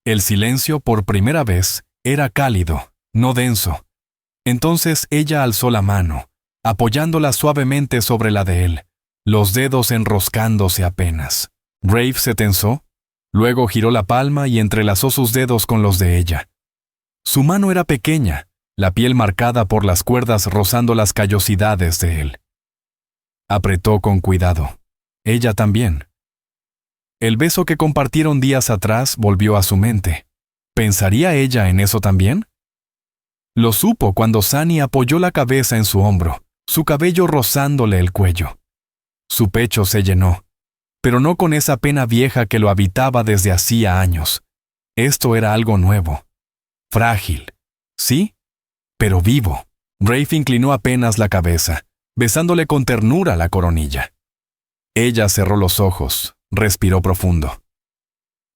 El silencio, por primera vez, era cálido, no denso. Entonces ella alzó la mano, apoyándola suavemente sobre la de él, los dedos enroscándose apenas. Rafe se tensó, luego giró la palma y entrelazó sus dedos con los de ella. Su mano era pequeña, la piel marcada por las cuerdas rozando las callosidades de él. Apretó con cuidado. Ella también. El beso que compartieron días atrás volvió a su mente, ¿Pensaría ella en eso también? Lo supo cuando Sunny apoyó la cabeza en su hombro, su cabello rozándole el cuello. Su pecho se llenó, pero no con esa pena vieja que lo habitaba desde hacía años. Esto era algo nuevo. Frágil, sí, pero vivo. Rafe inclinó apenas la cabeza, besándole con ternura la coronilla. Ella cerró los ojos, respiró profundo.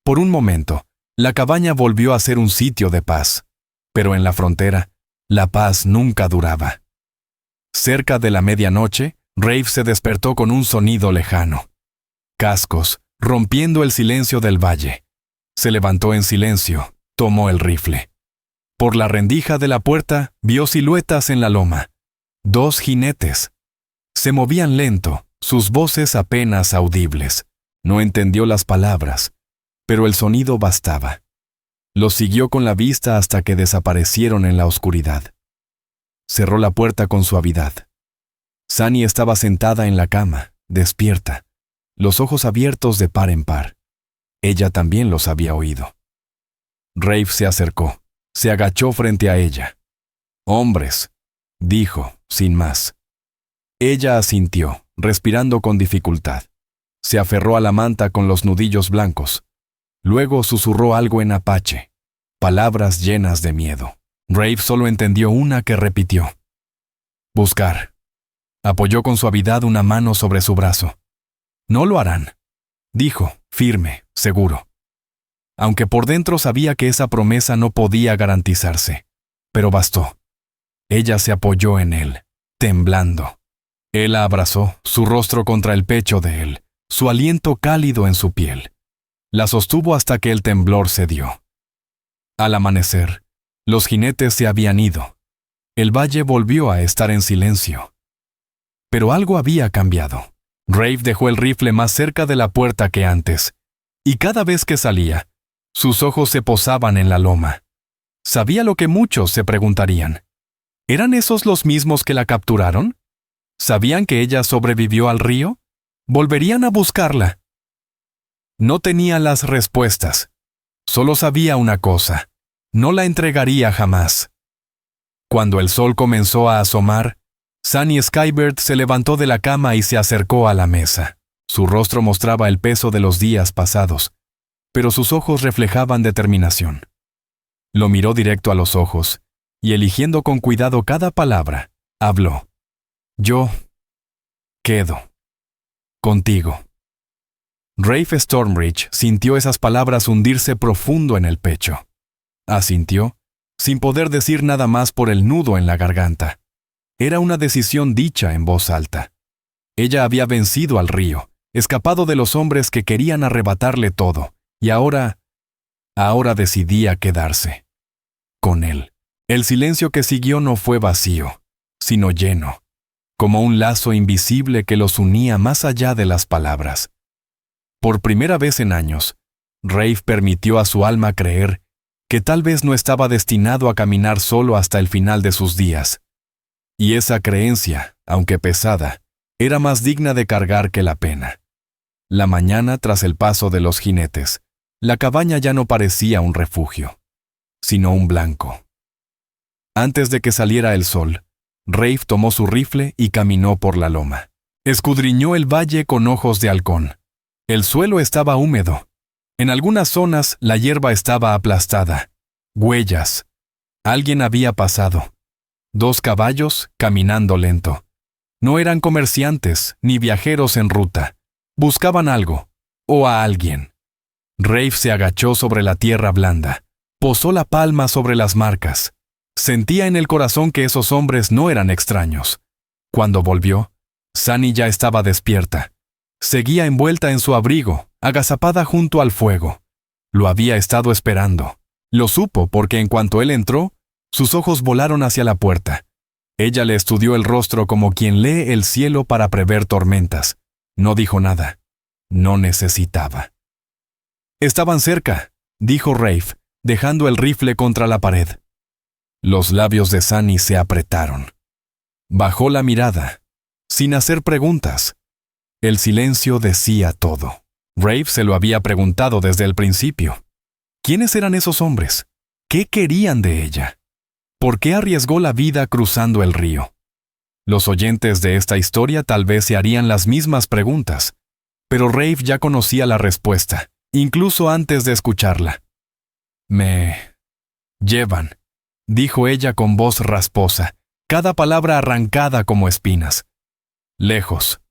Por un momento, la cabaña volvió a ser un sitio de paz, pero en la frontera, la paz nunca duraba. Cerca de la medianoche, Rafe se despertó con un sonido lejano. Cascos, rompiendo el silencio del valle. Se levantó en silencio, tomó el rifle. Por la rendija de la puerta, vio siluetas en la loma. 2 jinetes. Se movían lento, sus voces apenas audibles. No entendió las palabras, pero el sonido bastaba. Los siguió con la vista hasta que desaparecieron en la oscuridad. Cerró la puerta con suavidad. Sunny estaba sentada en la cama, despierta, los ojos abiertos de par en par. Ella también los había oído. Rafe se acercó, se agachó frente a ella. «Hombres», dijo, sin más. Ella asintió, respirando con dificultad. Se aferró a la manta con los nudillos blancos. Luego susurró algo en apache, palabras llenas de miedo. Rafe solo entendió una que repitió. «Buscar». Apoyó con suavidad una mano sobre su brazo. «No lo harán», dijo, firme, seguro. Aunque por dentro sabía que esa promesa no podía garantizarse. Pero bastó. Ella se apoyó en él, temblando. Él la abrazó, su rostro contra el pecho de él, su aliento cálido en su piel. La sostuvo hasta que el temblor cedió. Al amanecer, los jinetes se habían ido. El valle volvió a estar en silencio. Pero algo había cambiado. Rafe dejó el rifle más cerca de la puerta que antes, y cada vez que salía, sus ojos se posaban en la loma. Sabía lo que muchos se preguntarían. ¿Eran esos los mismos que la capturaron? ¿Sabían que ella sobrevivió al río? ¿Volverían a buscarla? No tenía las respuestas. Solo sabía una cosa: no la entregaría jamás. Cuando el sol comenzó a asomar, Sunny Skybird se levantó de la cama y se acercó a la mesa. Su rostro mostraba el peso de los días pasados, pero sus ojos reflejaban determinación. Lo miró directo a los ojos, y eligiendo con cuidado cada palabra, habló. «Yo quedo contigo». Rafe Stormbridge sintió esas palabras hundirse profundo en el pecho. Asintió, sin poder decir nada más por el nudo en la garganta. Era una decisión dicha en voz alta. Ella había vencido al río, escapado de los hombres que querían arrebatarle todo, y ahora decidía quedarse. Con él. El silencio que siguió no fue vacío, sino lleno, como un lazo invisible que los unía más allá de las palabras. Por primera vez en años, Rafe permitió a su alma creer que tal vez no estaba destinado a caminar solo hasta el final de sus días. Y esa creencia, aunque pesada, era más digna de cargar que la pena. La mañana tras el paso de los jinetes, la cabaña ya no parecía un refugio, sino un blanco. Antes de que saliera el sol, Rafe tomó su rifle y caminó por la loma. Escudriñó el valle con ojos de halcón. El suelo estaba húmedo. En algunas zonas la hierba estaba aplastada. Huellas. Alguien había pasado. 2 caballos caminando lento. No eran comerciantes ni viajeros en ruta. Buscaban algo, o a alguien. Rafe se agachó sobre la tierra blanda. Posó la palma sobre las marcas. Sentía en el corazón que esos hombres no eran extraños. Cuando volvió, Sunny ya estaba despierta. Seguía envuelta en su abrigo, agazapada junto al fuego. Lo había estado esperando. Lo supo porque en cuanto él entró, sus ojos volaron hacia la puerta. Ella le estudió el rostro como quien lee el cielo para prever tormentas. No dijo nada. No necesitaba. «Estaban cerca», dijo Rafe, dejando el rifle contra la pared. Los labios de Sunny se apretaron. Bajó la mirada, sin hacer preguntas. El silencio decía todo. Rafe se lo había preguntado desde el principio. ¿Quiénes eran esos hombres? ¿Qué querían de ella? ¿Por qué arriesgó la vida cruzando el río? Los oyentes de esta historia tal vez se harían las mismas preguntas, pero Rafe ya conocía la respuesta, incluso antes de escucharla. «Me llevan», dijo ella con voz rasposa, cada palabra arrancada como espinas. «Lejos».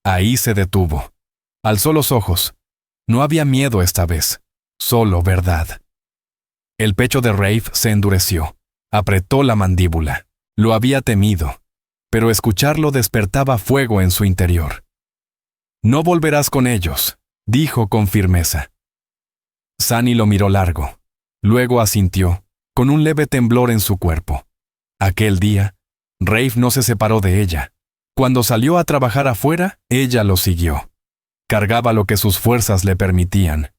Ahí se detuvo. Alzó los ojos. No había miedo esta vez, solo verdad. El pecho de Rafe se endureció. Apretó la mandíbula. Lo había temido, pero escucharlo despertaba fuego en su interior. «No volverás con ellos», dijo con firmeza. Sunny lo miró largo. Luego asintió, con un leve temblor en su cuerpo. Aquel día, Rafe no se separó de ella. Cuando salió a trabajar afuera, ella lo siguió. Cargaba lo que sus fuerzas le permitían.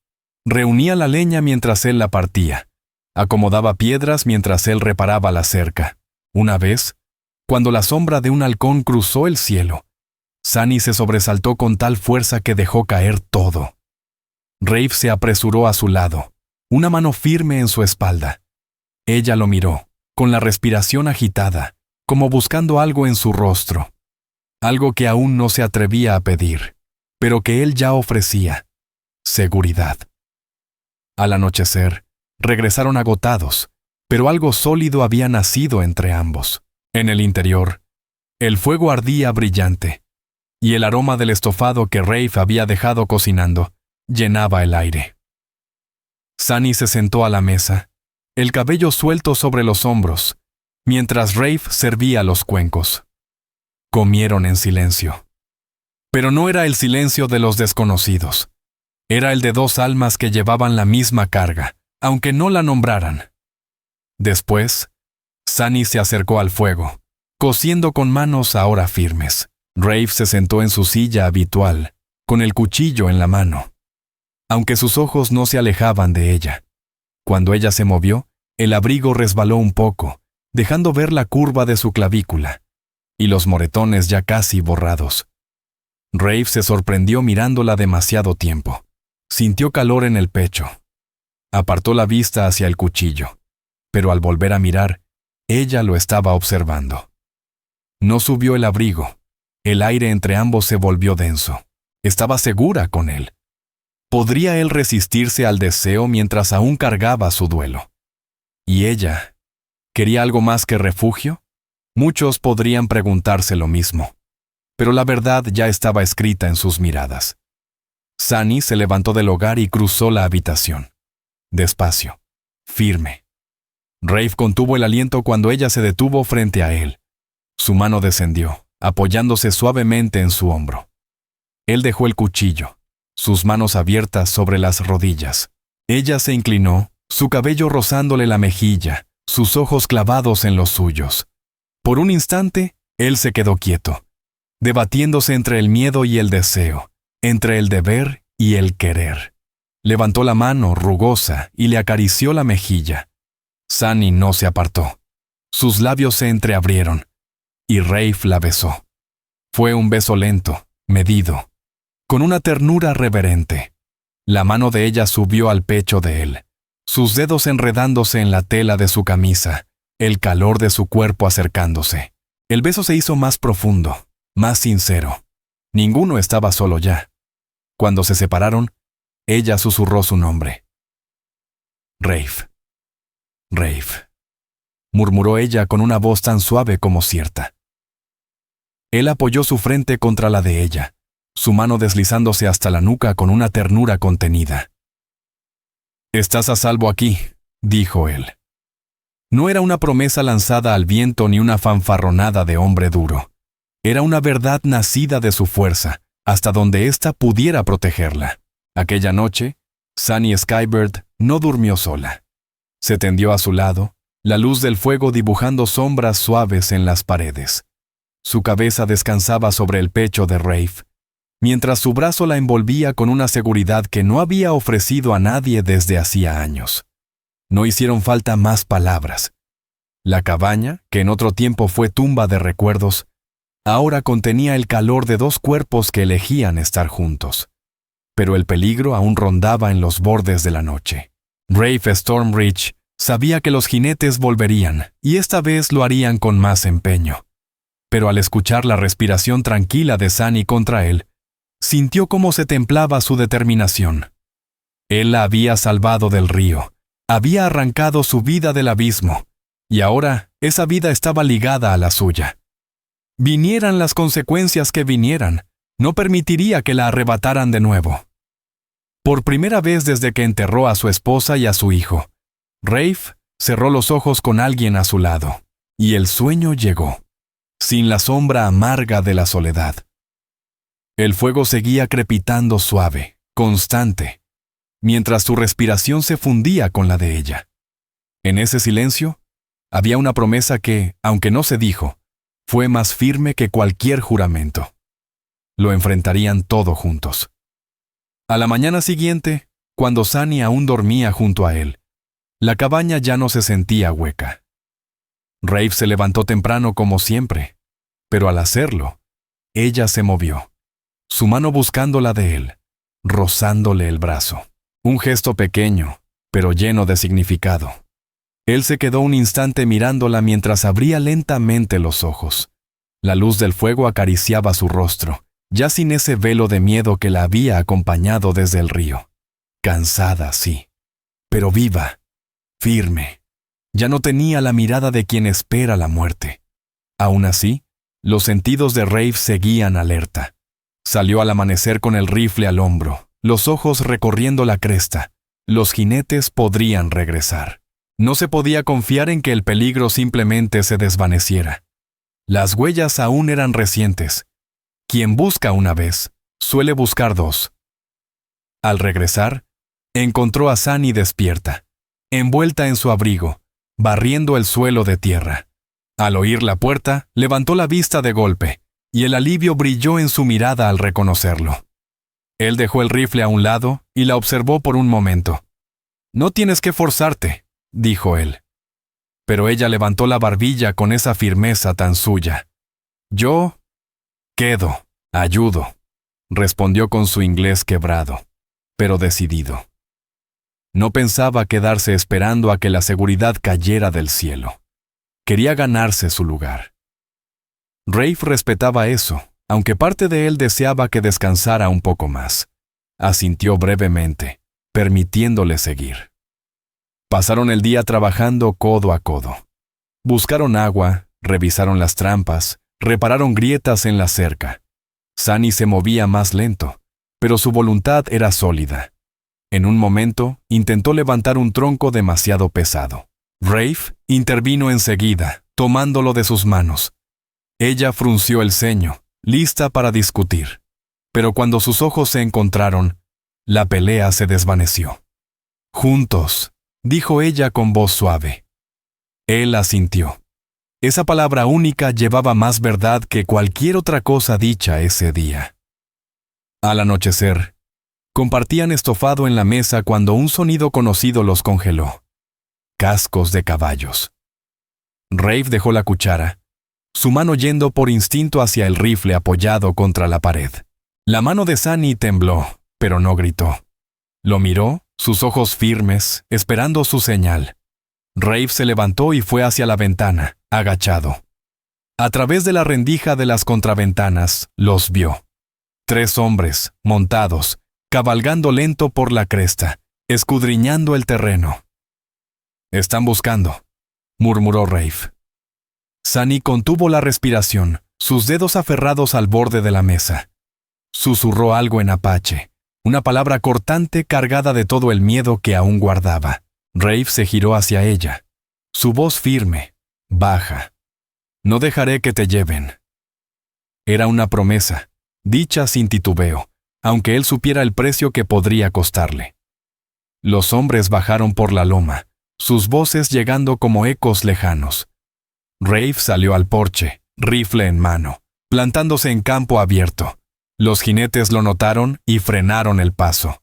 Reunía la leña mientras él la partía. Acomodaba piedras mientras él reparaba la cerca. Una vez, cuando la sombra de un halcón cruzó el cielo, Sunny se sobresaltó con tal fuerza que dejó caer todo. Rafe se apresuró a su lado, una mano firme en su espalda. Ella lo miró, con la respiración agitada, como buscando algo en su rostro. Algo que aún no se atrevía a pedir, pero que él ya ofrecía: seguridad. Al anochecer, regresaron agotados, pero algo sólido había nacido entre ambos. En el interior, el fuego ardía brillante, y el aroma del estofado que Rafe había dejado cocinando llenaba el aire. Sunny se sentó a la mesa, el cabello suelto sobre los hombros, mientras Rafe servía los cuencos. Comieron en silencio. Pero no era el silencio de los desconocidos. Era el de dos almas que llevaban la misma carga, aunque no la nombraran. Después, Sunny se acercó al fuego, cosiendo con manos ahora firmes. Rafe se sentó en su silla habitual, con el cuchillo en la mano, aunque sus ojos no se alejaban de ella. Cuando ella se movió, el abrigo resbaló un poco, dejando ver la curva de su clavícula, y los moretones ya casi borrados. Rafe se sorprendió mirándola demasiado tiempo. Sintió calor en el pecho. Apartó la vista hacia el cuchillo, pero al volver a mirar, ella lo estaba observando. No subió el abrigo. El aire entre ambos se volvió denso. Estaba segura con él. ¿Podría él resistirse al deseo mientras aún cargaba su duelo? ¿Y ella? ¿Quería algo más que refugio? Muchos podrían preguntarse lo mismo, pero la verdad ya estaba escrita en sus miradas. Sunny se levantó del hogar y cruzó la habitación. Despacio, firme. Rafe contuvo el aliento cuando ella se detuvo frente a él. Su mano descendió, apoyándose suavemente en su hombro. Él dejó el cuchillo, sus manos abiertas sobre las rodillas. Ella se inclinó, su cabello rozándole la mejilla, sus ojos clavados en los suyos. Por un instante, él se quedó quieto, debatiéndose entre el miedo y el deseo, entre el deber y el querer. Levantó la mano rugosa y le acarició la mejilla. Sunny no se apartó. Sus labios se entreabrieron, y Rafe la besó. Fue un beso lento, medido, con una ternura reverente. La mano de ella subió al pecho de él, sus dedos enredándose en la tela de su camisa, el calor de su cuerpo acercándose. El beso se hizo más profundo, más sincero. Ninguno estaba solo ya. Cuando se separaron, ella susurró su nombre. Rafe. Rafe, murmuró ella con una voz tan suave como cierta. Él apoyó su frente contra la de ella, su mano deslizándose hasta la nuca con una ternura contenida. «Estás a salvo aquí», dijo él. No era una promesa lanzada al viento ni una fanfarronada de hombre duro. Era una verdad nacida de su fuerza, hasta donde ésta pudiera protegerla. Aquella noche, Sunny Skybird no durmió sola. Se tendió a su lado, la luz del fuego dibujando sombras suaves en las paredes. Su cabeza descansaba sobre el pecho de Rafe, mientras su brazo la envolvía con una seguridad que no había ofrecido a nadie desde hacía años. No hicieron falta más palabras. La cabaña, que en otro tiempo fue tumba de recuerdos, ahora contenía el calor de dos cuerpos que elegían estar juntos. Pero el peligro aún rondaba en los bordes de la noche. Rafe Stormreach Sabía que los jinetes volverían, y esta vez lo harían con más empeño. Pero al escuchar la respiración tranquila de Sunny contra él, sintió cómo se templaba su determinación. Él la había salvado del río, había arrancado su vida del abismo, y ahora esa vida estaba ligada a la suya. Vinieran las consecuencias que vinieran, no permitiría que la arrebataran de nuevo. Por primera vez desde que enterró a su esposa y a su hijo, Rafe cerró los ojos con alguien a su lado, y el sueño llegó, sin la sombra amarga de la soledad. El fuego seguía crepitando suave, constante, mientras su respiración se fundía con la de ella. En ese silencio, había una promesa que, aunque no se dijo, fue más firme que cualquier juramento. Lo enfrentarían todo juntos. A la mañana siguiente, cuando Sunny aún dormía junto a él, la cabaña ya no se sentía hueca. Rafe se levantó temprano como siempre, pero al hacerlo, ella se movió, su mano buscando la de él, rozándole el brazo. Un gesto pequeño, pero lleno de significado. Él se quedó un instante mirándola mientras abría lentamente los ojos. La luz del fuego acariciaba su rostro, ya sin ese velo de miedo que la había acompañado desde el río. Cansada, sí, pero viva, firme. Ya no tenía la mirada de quien espera la muerte. Aún así, los sentidos de Rafe seguían alerta. Salió al amanecer con el rifle al hombro, los ojos recorriendo la cresta. Los jinetes podrían regresar. No se podía confiar en que el peligro simplemente se desvaneciera. Las huellas aún eran recientes. Quien busca una vez, suele buscar dos. Al regresar, encontró a Sunny despierta, envuelta en su abrigo, barriendo el suelo de tierra. Al oír la puerta, levantó la vista de golpe, y el alivio brilló en su mirada al reconocerlo. Él dejó el rifle a un lado y la observó por un momento. «No tienes que forzarte», dijo él. Pero ella levantó la barbilla con esa firmeza tan suya. «Yo quedo, ayudo», respondió con su inglés quebrado, pero decidido. No pensaba quedarse esperando a que la seguridad cayera del cielo. Quería ganarse su lugar. Rafe respetaba eso, aunque parte de él deseaba que descansara un poco más. Asintió brevemente, permitiéndole seguir. Pasaron el día trabajando codo a codo. Buscaron agua, revisaron las trampas, repararon grietas en la cerca. Sunny se movía más lento, pero su voluntad era sólida. En un momento, intentó levantar un tronco demasiado pesado. Rafe intervino enseguida, tomándolo de sus manos. Ella frunció el ceño, lista para discutir. Pero cuando sus ojos se encontraron, la pelea se desvaneció. «Juntos», dijo ella con voz suave. Él asintió. Esa palabra única llevaba más verdad que cualquier otra cosa dicha ese día. Al anochecer, compartían estofado en la mesa cuando un sonido conocido los congeló. Cascos de caballos. Rafe dejó la cuchara, su mano yendo por instinto hacia el rifle apoyado contra la pared. La mano de Sunny tembló, pero no gritó. Lo miró, sus ojos firmes, esperando su señal. Rafe se levantó y fue hacia la ventana, agachado. A través de la rendija de las contraventanas, los vio. 3 hombres, montados, cabalgando lento por la cresta, escudriñando el terreno. «Están buscando», murmuró Rafe. Sunny contuvo la respiración, sus dedos aferrados al borde de la mesa. Susurró algo en apache, una palabra cortante cargada de todo el miedo que aún guardaba. Rafe se giró hacia ella, su voz firme, baja. «No dejaré que te lleven». Era una promesa, dicha sin titubeo, aunque él supiera el precio que podría costarle. Los hombres bajaron por la loma, sus voces llegando como ecos lejanos. Rafe salió al porche, rifle en mano, plantándose en campo abierto. Los jinetes lo notaron y frenaron el paso.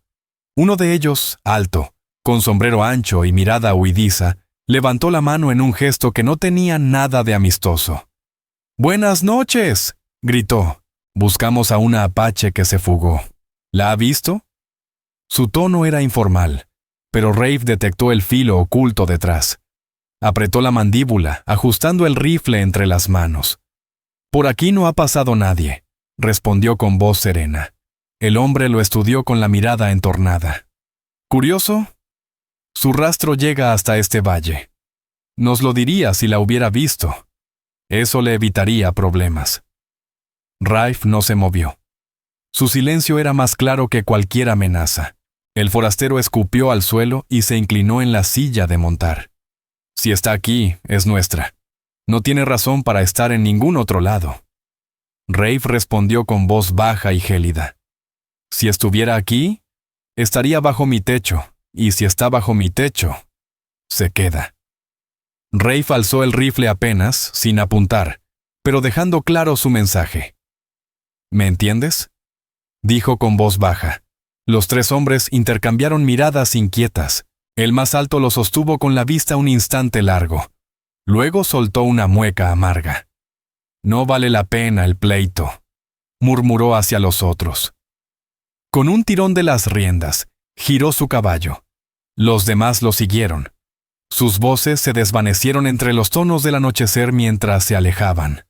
Uno de ellos, alto, con sombrero ancho y mirada huidiza, levantó la mano en un gesto que no tenía nada de amistoso. «¡Buenas noches!», gritó. «Buscamos a una apache que se fugó. ¿La ha visto?». Su tono era informal, pero Rafe detectó el filo oculto detrás. Apretó la mandíbula, ajustando el rifle entre las manos. «Por aquí no ha pasado nadie», respondió con voz serena. El hombre lo estudió con la mirada entornada. «¿Curioso? Su rastro llega hasta este valle. Nos lo diría si la hubiera visto. Eso le evitaría problemas». Rafe no se movió. Su silencio era más claro que cualquier amenaza. El forastero escupió al suelo y se inclinó en la silla de montar. «Si está aquí, es nuestra. No tiene razón para estar en ningún otro lado». Rafe respondió con voz baja y gélida. «Si estuviera aquí, estaría bajo mi techo, y si está bajo mi techo, se queda». Rafe alzó el rifle apenas, sin apuntar, pero dejando claro su mensaje. «¿Me entiendes?», dijo con voz baja. Los tres hombres intercambiaron miradas inquietas. El más alto lo sostuvo con la vista un instante largo. Luego soltó una mueca amarga. «No vale la pena el pleito», murmuró hacia los otros. Con un tirón de las riendas, giró su caballo. Los demás lo siguieron. Sus voces se desvanecieron entre los tonos del anochecer mientras se alejaban.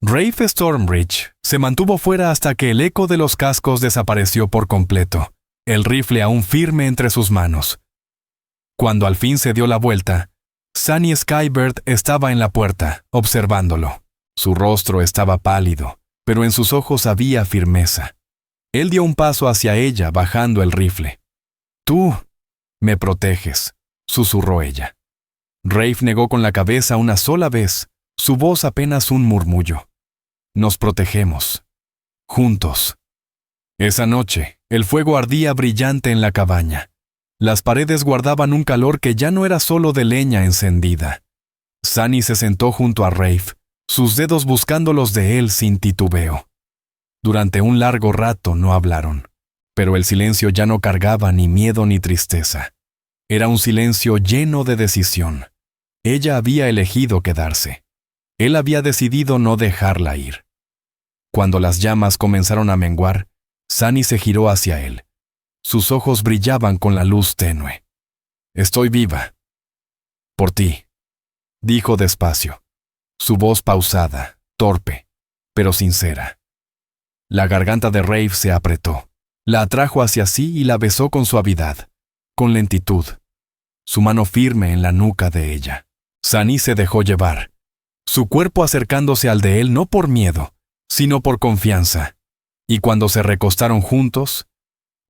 Rafe Stormbridge se mantuvo fuera hasta que el eco de los cascos desapareció por completo, el rifle aún firme entre sus manos. Cuando al fin se dio la vuelta, Sunny Skybird estaba en la puerta, observándolo. Su rostro estaba pálido, pero en sus ojos había firmeza. Él dio un paso hacia ella, bajando el rifle. «Tú me proteges», susurró ella. Rafe negó con la cabeza una sola vez, su voz apenas un murmullo. «Nos protegemos. Juntos». Esa noche, el fuego ardía brillante en la cabaña. Las paredes guardaban un calor que ya no era solo de leña encendida. Sunny se sentó junto a Rafe, sus dedos buscando los de él sin titubeo. Durante un largo rato no hablaron, pero el silencio ya no cargaba ni miedo ni tristeza. Era un silencio lleno de decisión. Ella había elegido quedarse. Él había decidido no dejarla ir. Cuando las llamas comenzaron a menguar, Sunny se giró hacia él. Sus ojos brillaban con la luz tenue. «Estoy viva. Por ti», dijo despacio. Su voz pausada, torpe, pero sincera. La garganta de Rafe se apretó. La atrajo hacia sí y la besó con suavidad, con lentitud. Su mano firme en la nuca de ella. Sunny se dejó llevar, su cuerpo acercándose al de él no por miedo, sino por confianza. Y cuando se recostaron juntos,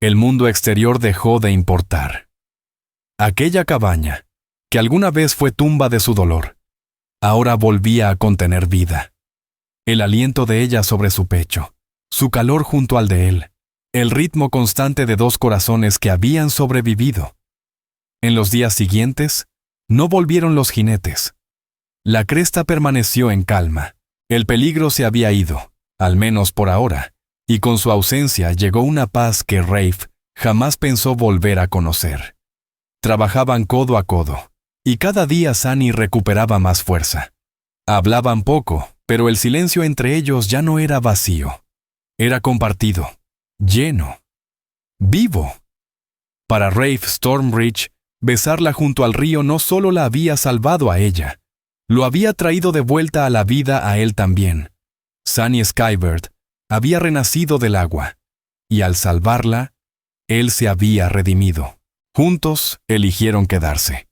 el mundo exterior dejó de importar. Aquella cabaña, que alguna vez fue tumba de su dolor, ahora volvía a contener vida. El aliento de ella sobre su pecho, su calor junto al de él, el ritmo constante de dos corazones que habían sobrevivido. En los días siguientes, no volvieron los jinetes. La cresta permaneció en calma. El peligro se había ido, al menos por ahora, y con su ausencia llegó una paz que Rafe jamás pensó volver a conocer. Trabajaban codo a codo, y cada día Sunny recuperaba más fuerza. Hablaban poco, pero el silencio entre ellos ya no era vacío. Era compartido, lleno, vivo. Para Rafe Stormbridge, besarla junto al río no solo la había salvado a ella, lo había traído de vuelta a la vida a él también. Sunny Skybird había renacido del agua, y al salvarla, él se había redimido. Juntos eligieron quedarse.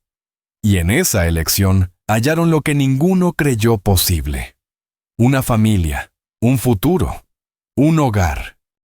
Y en esa elección hallaron lo que ninguno creyó posible. Una familia, un futuro, un hogar.